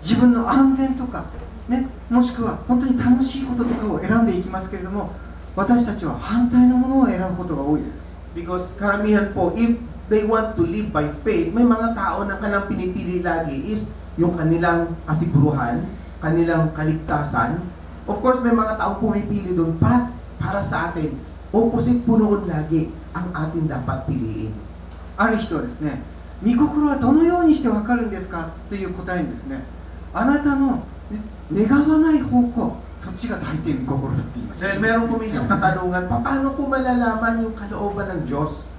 自分の安全とか、ね、もしくは本当に楽しいこととかを選んでいきますけれども、私たちは反対のものを選ぶことが多いです。 Because karamihan po, if they want to live by faith, may mga tao na kanilang pinipili lagi is yung kanilang kasiguruhan, kanilang kaligtasan. Of course, may mga taong pumipili doon, but para sa atin, opposite po noon lagi ang atin dapat piliin. ある人はですね、御心はどのようにして分かるんですかという答えにですね、あなたの、ね、願わない方向、そっちが大抵御心だと言いました。 Dahil meron po isang katanungan, paano ko malalaman yung kalooban ng Diyos?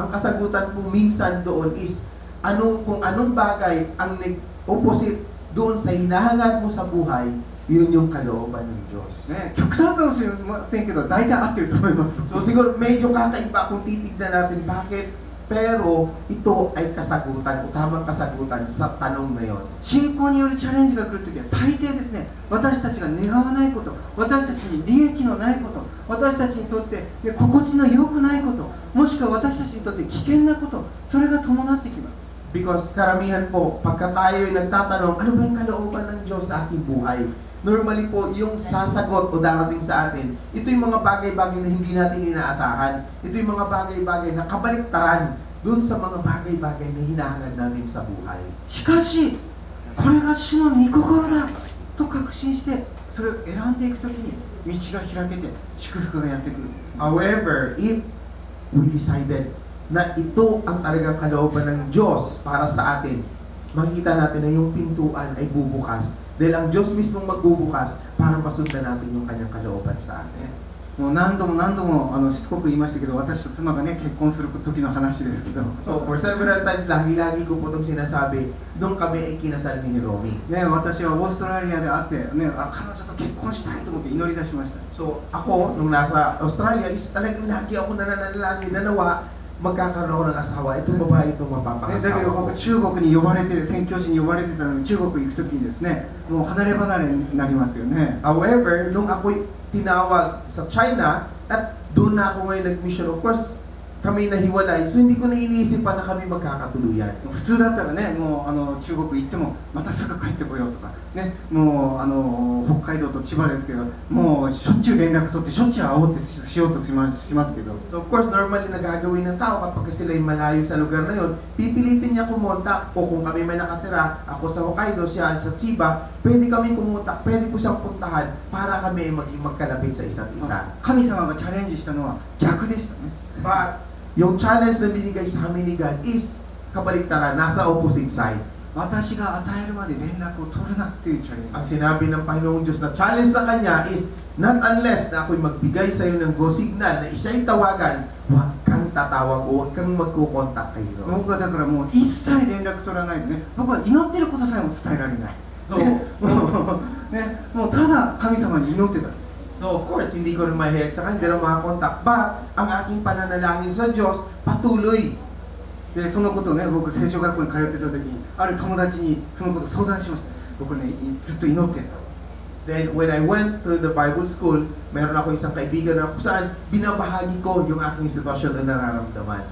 Ang kasagutan po minsan doon is, kung anong bagay ang opposite doon sa hinahangad mo sa buhay, yun yung kalooban ng Diyos. ね、極端かもしれませんけど、大体合ってると思います。 So siguro medyo kakaiba kung titignan natin bakit, pero ito ay kasagutan o tamang kasagutan sa tanong na yon. 信仰によるチャレンジが来るときは大抵ですね、私たちが願わないこと、私たちに利益のないこと、私たちにとって、ね、心地の良くないこと、もしくは私たちにとって危険なこと、それが伴ってきます。 Because karamihan po, pagka tayo ay nagtatanong, ano ba yung kalooban ng Diyos sa aking buhay? Normally po, yung sasagot o darating sa atin, ito yung mga bagay-bagay na hindi natin inaasahan. Ito yung mga bagay-bagay na kabaliktaran dun sa mga bagay-bagay na hinahangad natin sa buhay. しかし、これが主の御心だと確信して、それを選んでいくときに道が開けて祝福がやってくるんです。 However, if we decided na ito ang talagang kalooban ng Diyos para sa atin, makikita natin na yung pintuan ay bubukas. Dahil ang Diyos mismong magbubukas para masundan natin yung kanyang kalooban sa atin. もう何度もしつこく言いましたけど、私と妻がね、結婚する時の話ですけど、 So for several times, lagi-lagi ko po itong sinasabi, doon kami ay kinasal ni Hiromi. ね、私はオーストラリアで会って、ね、彼女と結婚したいと思って祈り出しました。 So ako, nung nasa Australia, is talagang lagi ako nananalangin na nawa, magkakaroon ako ng asawa. Itong babae itong ね、だけ mapapangasawa ど ko. 僕中国に呼ばれて、宣教師に呼ばれてたのに、中国行く時にですね、もう離れ離れになりますよね。 However, nung ako'y tinawag sa China, at doon na ako ngayon nag-mission, of course, kami nahiwalay. So hindi ko na iniisip pa na kami magkakatuluyan. 普通だったらね、もう中国行ってもまたすぐ帰ってこようとかね、もう北海道と千葉ですけど、もうしょっちゅう連絡取ってしょっちゅう会おうってしようとしますけど、 So of course, normally nagagawin ng tao kapag sila ay malayo sa lugar na yon, pipilitin niya kumontak, o kung kami may nakatira, ako sa Hokkaido, siya sa Chiba, pwede kami kumontak, pwede ko siyang puntahan para kami ay maging magkalapit sa isa't isa. 神様がチャレンジしたのは逆でしたね。 But yung challenge na binigay sa amin ni God is kabaliktaran, nasa opposite side. 私が与えるまで連絡を取るなっていうチャレンジ。 Ang sinabi ng Panginoong Diyos na challenge sa Kanya is, not unless na ako'y magbigay sa iyo ng go signal na siya'y tawagan, huwag kang tatawag o huwag kang magkukontak kay Lord. 僕はだからもう一切連絡取らないでね、僕は祈ってることさえも伝えられない。 So, ね、もうただ神様に祈ってたんです。 So of course, hindi ko rin mahihiyag sa kanya, hindi rin makakontak. But, ang aking pananalangin sa Diyos, patuloy. でそのことをね、僕聖書学校に通ってた時にある友達にそのことを相談しました。僕ね、ずっと祈ってた。 Then, when I went to the Bible school, meron ako isang kaibigan na kung saan binabahagi ko yung aking sitwasyon na nararamdaman.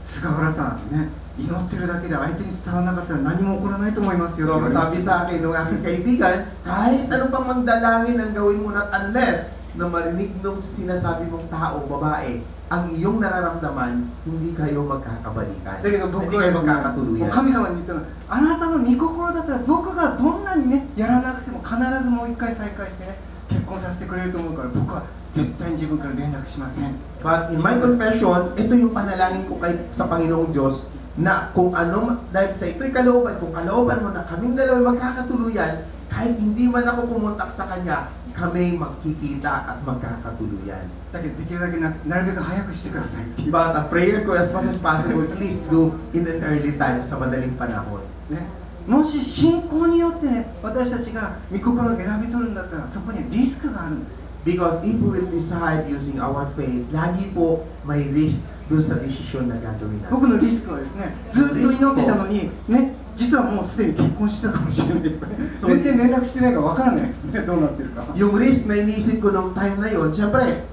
菅原さんね、祈ってるだけで相手に伝わらなかったら何も起こらないと思いますよ。 So, sabi sa akin ng aking kaibigan, kahit ano pang magdalangin ang gawin mo na unless na marinig nung sinasabi mong tao, babae, ang iyong nararamdaman, hindi kayo magkakabalikan. だけど僕 Hindi は kayo ですね、もう magkakatuluyan. 神様に言ったのは、あなたの御心だったら僕がどんなにねやらなくても必ずもう一回再会してね結婚させてくれると思うから、僕は絶対に自分から連絡しません。 But in my confession, ito yung panalangin ko sa Panginoong Diyos na kung anong, dahil sa ito'y kalooban, kung kalooban mo na kaming dalawa magkakatuluyan, kahit hindi man ako kumontak sa Kanya, kami magkikita at magkakatuluyan. だけどできるだけなるべく早くしてくださいっていう、 But a prayer ko as much as possible, please do in an early time, sa madaling panahon. ね、もし信仰によってね私たちが御心を選び取るんだったら、そこにはリスクがあるんですよ。 Because if we will decide using our faith, lagi po may risk dun sa desisyon na gagawin natin. 僕のリスクはですね、ずっと祈ってたのにね、実はもうすでに結婚してたかもしれないとかね、そう全然連絡してないからわからないですね、どうなってるか。 Yung risk na iniisip ko nung time na yon, syempre,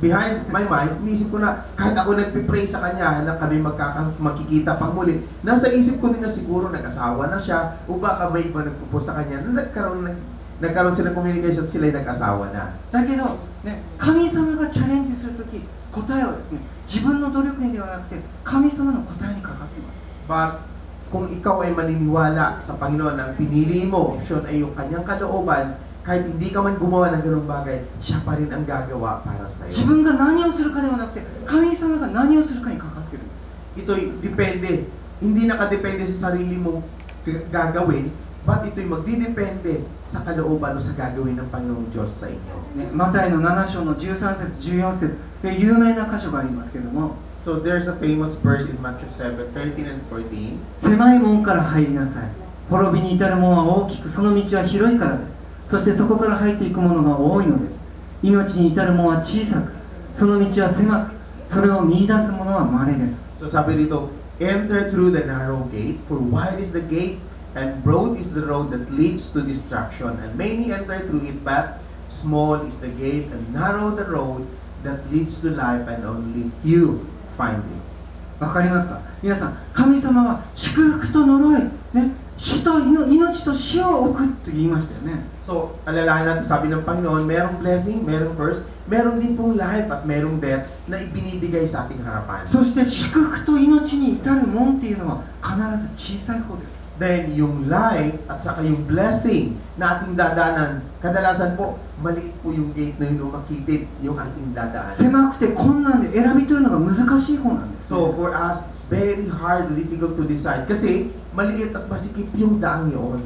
behind my mind, iniisip ko na kahit ako nagpipray sa kanya na kami makikita pang muli, nasa isip ko din na siguro nag-asawa na siya o baka may iba nagpupos sa kanya na nagkaroon sila communication, sila ay nag-asawa na. だけど、ね、神様がチャレンジするとき、答えはですね、自分の努力にではなくて神様の答えにかかっています。 But kung ikaw ay maniniwala sa Panginoon na ang pinili mo, option ay yung kanyang kalooban, kahit hindi ka man gumawa ng ganung bagay, siya pa rin ang gagawa para sa 自 iyo. 分が何をするかではなくて神様が何をするかにかかってるんです。 Ito'y depende. Hindi nakadepende sa sarili mong gagawin, but ito'y magdidepende sa kalooban o sa gagawin ng Panginoong Diyos sa inyo. ね、マタイの7章の13節14節で有名な箇所がありますけれども、 So there's a famous verse in Matthew 7:13 and 14. 狭い門から入りなさい。滅びに至る門は大きく、その道は広いからです。そしてそこから入っていくものが多いのです。命に至る門は小さく、その道は狭く、それを見出す者は稀です。 So sabi rito, enter through the narrow gate, for wide is the gate and broad is the road that leads to destruction, and many enter through it, but small is the gate and narrow the road that leads to life, and only few find it. わかりますか？皆さん、神様は祝福と呪い、ね、死と命と死を置くと言いましたよね。 So, alalahan natin, sabi ng Panginoon, merong blessing, merong curse, meron din pong life at merong death na ibinibigay sa ating harapan. そして祝福と命に至る門っていうのは必ず小さい方です。 Then, yung life at saka yung blessing na ating dadanan, kadalasan po, maliit po yung gate na yun makitid yung ating dadaanan. 狭くて困難で選び取るのが難しい方なんです、ね。 So, for us, it's very hard, difficult to decide. Kasi, maliit at masikip yung daang yun.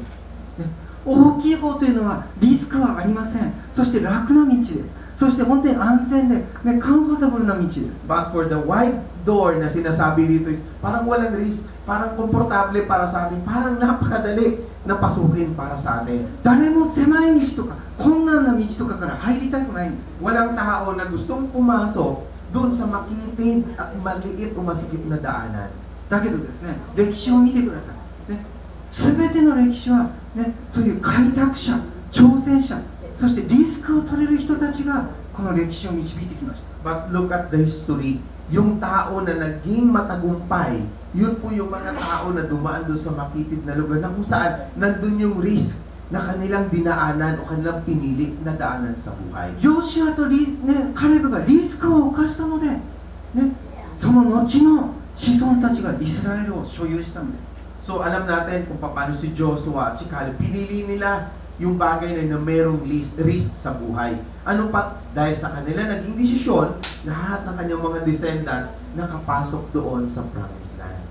ね、大きい方というのはリスクはありません。そして楽な道です。そして本当に安全で、ね、カンフォータブルな道です。 But for the wide door na sinasabi dito, parang walang risk, parang komportable para sa atin, parang napakadali na pasukin para sa atin. 誰も狭い道とか困難な道とかから入りたくないんです。 Walang tao na gustong pumasok doon sa makitid at maliit o masikip na daanan. だけどですね、歴史を見てください。ね、全ての歴史は、ね、そういう開拓者、挑戦者、そしてリスクを取れる人たちがこの歴史を導いてきました。 But look at the history. Yung tao na naging matagumpay, yun po yung mga tao na dumaan doon sa makitid na lugar na kung saan nandun yung risk na kanilang dinaanan o kanilang pinili na daanan sa buhay. ヨシアとね、カレブがリスクを冒したので、ね、その後の子孫たちがイスラエルを所有したんです。 So alam natin kung paano si Joshua at si Caleb, pinili nila yung bagay na mayroong risk sa buhay. Ano pa? Dahil sa kanila naging desisyon, lahat ng kanyang mga descendants nakapasok doon sa promised land.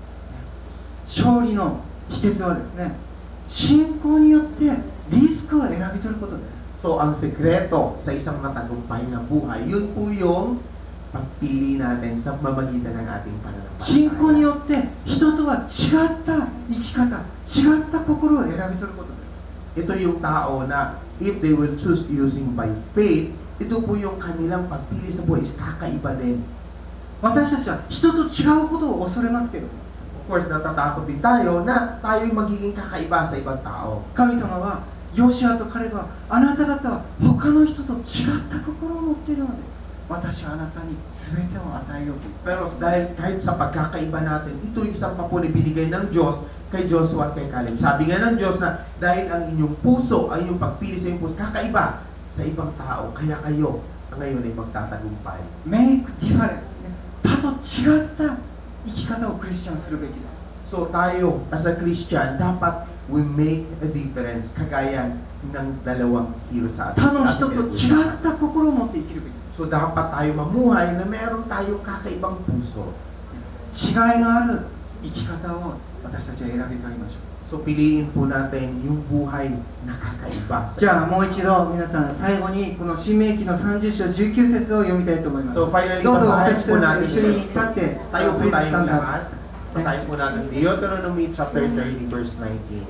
勝利の秘訣はですね、信仰によってリスクを選び取ることです。 So ang sekreto sa isang matagumpay na buhay, yun po yung pagpili natin sa mamagitan ng ating 信仰に pananampalataya. よって人とは違った生き方、違った心を選び取ることです。 Ito yung tao na if they will choose using by faith, ito po yung kanilang pagpili sa buhay is kakaiba din. 私たちは人と違うことを恐れますけど、 Of course, natatakot din tayo na tayo'y magiging kakaiba sa ibang tao. 神様はヨシアとカレブはあなた方は他の人と違った心を持っているので私はあなたに全てを与えようと言った。 Pero dahil kahit sa pagkakaiba natin, ito yung isang pa po na binigay ng Diyos kay Joshua at kay Caleb. Sabi nga ng Diyos na dahil ang inyong puso ay yung pagpili sa inyong puso, kakaiba sa ibang tao, kaya kayo ngayon ay magtatagumpay. Make difference. 他と違った生き方をクリスチャンするべきです。 So tayo, as a Christian, dapat we make a difference kagaya ng dalawang hero sa atin. 他の人と違った心を持って生きるべきです。 So dapat tayo mamuhay na meron tayong kakaibang puso. 違いのある生き方を私たちは選び取りましょう。 So piliin po natin yung buhay na kakaiba. じゃあもう一度皆さん最後にこの新明記の30章19節を読みたいと思います。 So finally, どうぞ basahin 私 po た natin ち一緒に立って tayo po Please tayong stand up. lahat. Basahin po natin Deuteronomy chapter 30 verse 19.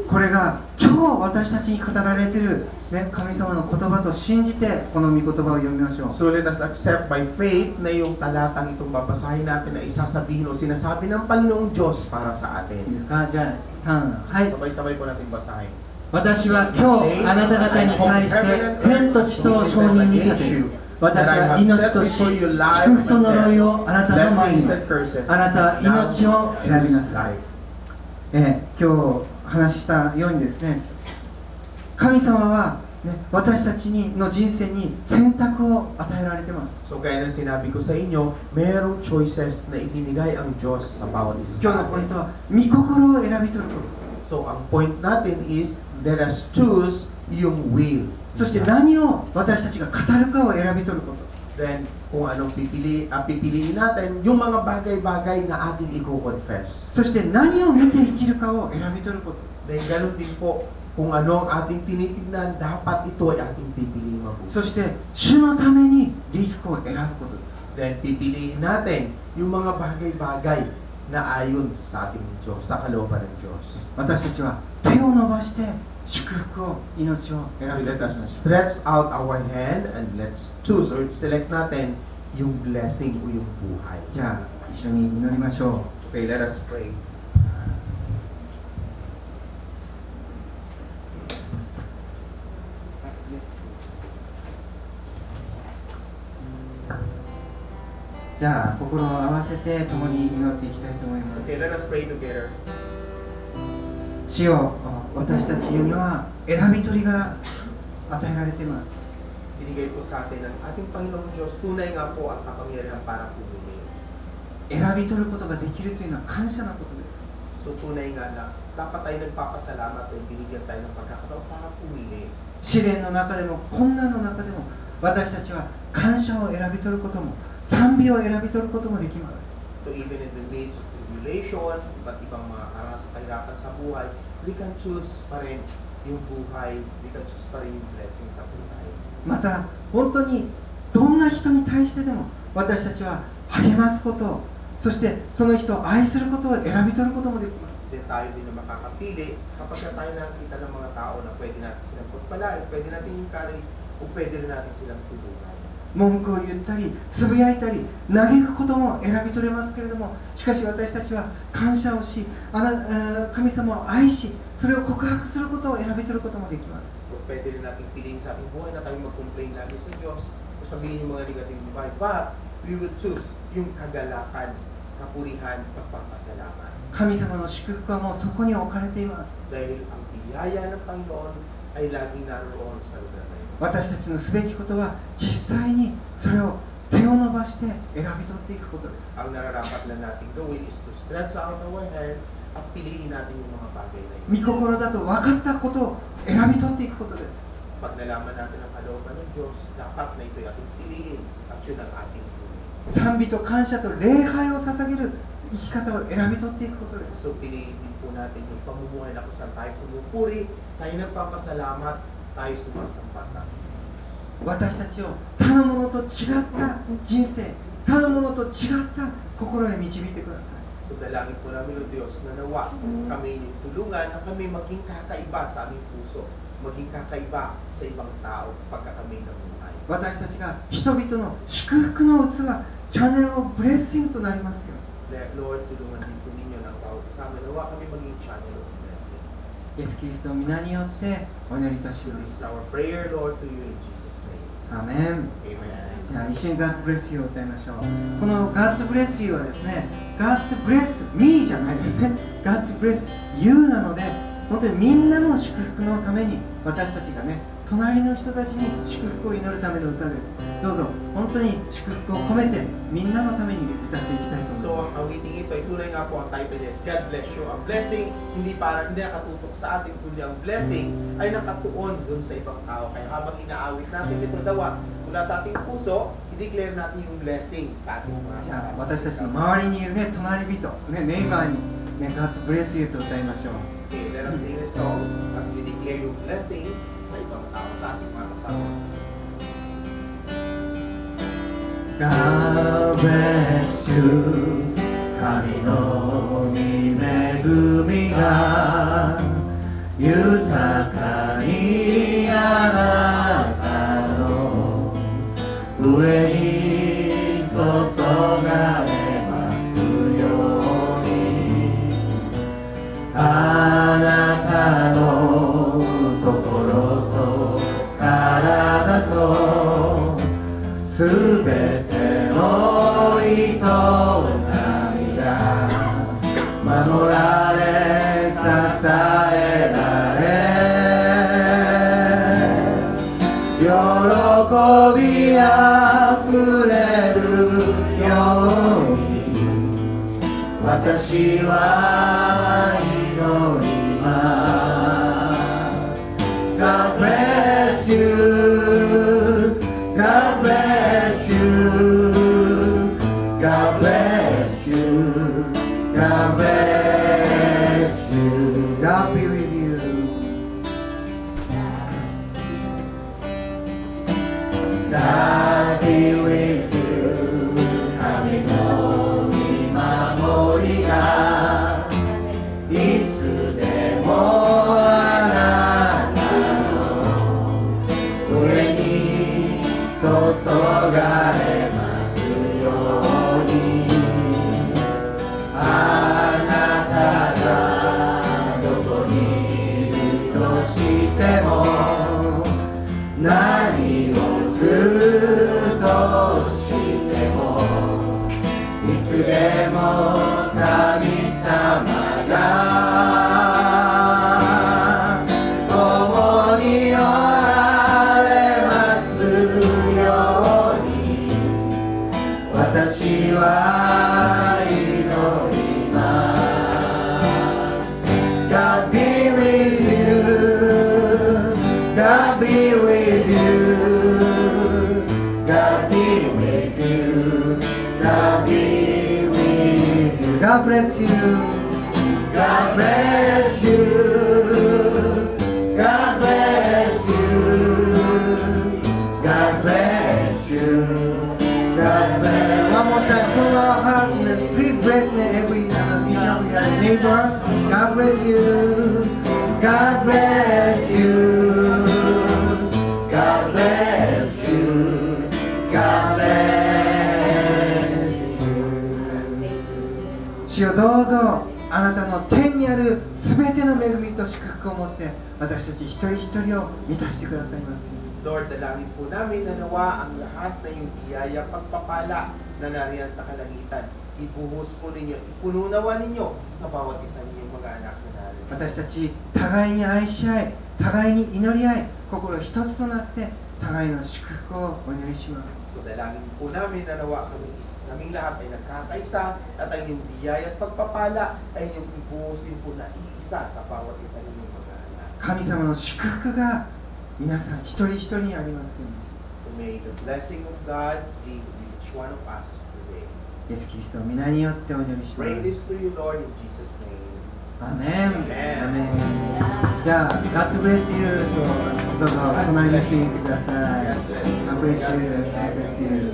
これが今日私たちに語られている、ね、神様の言葉と信じてこの御言葉を読みましょう。 So let us accept by faith na yung talatang itong babasahin natin na isasabihin o sinasabi ng Panginoong Diyos para sa いい atin. ですか？じゃあ3、はい。 Sabay-sabay po natin basahin. 私は今日あなた方に対して天と地とを証人に立て、私は命と死、祝福と呪いをあなたの前に、あなたは命を選びなさい。今日話したようにですね、神様は、ね、私たちの人生に選択を与えられています。 So gaya ng sinabi ko sa inyo, mayroong choices na ibinigay ang Diyos sa bawat isa 今日 sa のポイン atin. トは御心を選び取ること。 So ang point natin is, let us choose yung will. そして何を私たちが語るかを選び取ること。 Then, kung anong pipiliin natin, yung mga bagay-bagay na ating i-confess. そして何を見て生きるかを選び取ること。 Then, ganun din po, kung ano ang ating tinitignan, dapat ito ay ating pipiliin mabuti. そして主のためにリスクを選ぶことです。 Then, pipiliin natin yung mga bagay-bagay na ayon sa ating Diyos, sa kalooban ng Diyos. 私たちは手を伸ばして祝福を、命を選 So び取 let っていきま us しょう。 stretch out our hand and let's choose or select natin yung blessing o yung buhay. じゃあ一緒に祈りましょ Okay, let us pray. う。じゃあ心を合わせて共に祈っていきたいと思います。 Okay, let us pray together. 主よ、私たちには選び取りが与えられています。 Binigay po sa atin ng ating Panginoong Diyos, tunay nga po ang kapangyarihan para pumili. 選び取ることができるというのは感謝なことです。 So tunay nga na dapat tayo nagpapasalamat at binigyan tayo ng pagkakataon para pumili. 試練の中でも困難の中でも私たちは感謝を選び取ることも賛美を選び取ることもできます。 So even in the midst of tribulation, iba't ibang mga aras at kahirapan sa buhay, we can choose pa rin yung buhay, we can choose pa rin yung blessing sa buhay. また本当にどんな人に対してでも私たちは励ますこと、そしてその人を愛することを選び取ることもできます。 Then tayo din na makakapili kapag tayo nakikita ng mga tao na pwede natin silang pagpalain, pwede natin encourage, o pwede rin natin silang tulungan. 文句を言ったりつぶやいたり嘆くことも選び取れますけれども、しかし私たちは感謝をし、神様を愛し、それを告白することを選び取ることもできます。 O pwede rin natin piliin sa ating buhay na tayo mag-complain lagi sa Diyos o sabihin yung mga negative buhay, but we will choose yung kagalakan, kapurihan, pagpapasalamat. 神様の祝福はもうそこに置かれています。 Dahil ang biyaya ng Panginoon ay laging naroon sa lugar na ito. 私たちのすべきことは実際にそれを手を伸ばして選び取っていくことです。 Ang nararapat na natin gawin is to stretch out our hands at piliin natin yung mga bagay na ito. 御心だと分かったことを選び取っていくことです。 Pag nalaman natin ang kalooban ng Diyos, dapat na ito'y ating piliin at yun ang ating gawin. 賛美と感謝と礼拝を捧げる生き方を選び取っていくことです。 So piliin din po natin yung pamumuhay na kung saan tayo pumupuri, tayo nagpapasalamat, tayo sumasamba sa atin. 私たちを他のものと違った人生、他のものと違った心へ導いてください。 So dalangin po namin ng Diyos na nawa kami yung tulungan na kami maging kakaiba sa aming puso, maging kakaiba sa ibang tao pagka kami namuhay. 私たちが人々の祝福の器、チャンネルをブレッシングとなりますよ。 Lord, tulungan din po ninyo ng bawat kasama. Nawa kami maging channel of blessing. イエス・キリストの皆によってお祈りいたし So ま this す。 is our prayer, Lord, to you in Jesus' name. アーメン。 Amen. じゃあ一緒に God bless you を歌いましょう。この God bless you はですね、God bless me じゃないですね。God bless you なので、本当にみんなの祝福のために私たちがね、隣の人たちに祝福を祈るための歌です。どうぞ本当に祝福を込めてみんなのために歌っていきたいと思い So ます。 ang awiting ito ay tunay nga po ang title niya is God bless you. Ang blessing hindi nakatutok sa atin, kundi ang blessing ay nakatuon dun sa ibang tao. Kaya habang inaawit natin ito dawa mula sa ating puso, i-declare natin yung blessing sa ating mga じゃあ kasama. 私たちの周りにいるね、隣人、ね、ネイバーに、ね、God bless you と歌いましょう。 Okay, let us sing this song as we declare yung blessing sa ibang tao, sa ating mga kasama. God bless you 神の御恵みが豊かにあなたの上に注がれますようにあなたの心と体とすべての営みが守られ支えられ喜びあふれるように私は祈ります God bless you God bless you God bless you God bless you God be with you God be with you 神の見守りがいつでもあなたの上に注がれますようにあなたがどこにいるとしても何をするとしてもいつでも神様が共におられますように私は祈ります God be with you God be with you God be with you God be with you God bless you God bless you God bless you God bless you God bless one more time from our heart please bless every each of your neighbor God bless you God bless you God bless you God bless you 主よどうぞあなたの天にあるすべての恵みと祝福を持って私たち一人一人を満たしてくださいます Lord, dalangin po namin na nawa ang lahat na yung biyaya pagpapala na nariyan sa kalangitan. Ibuhos po ninyo, ipununawa ninyo sa bawat isa ninyong mga anak na narin. 私たち互いに愛し合い互いに祈り合い心一つとなって互いの祝福をお祈りします So dalangin po namin na nawa kaming lahat ay nagkakaisa at ang inyong biyaya at pagpapala ay yung ibuhusin po na iisa sa bawat isa ninyong mga anak. 神様の祝福が皆さん一人一人にありますように So may the blessing of God be with each one of us today. イエス・キリストの皆によってお祈りしま Pray す this to you, Lord, in Jesus' name. アーメンアー Amen. メンじゃあ God bless you とどうぞ隣の人に言ってください God bless you. God bless you God bless you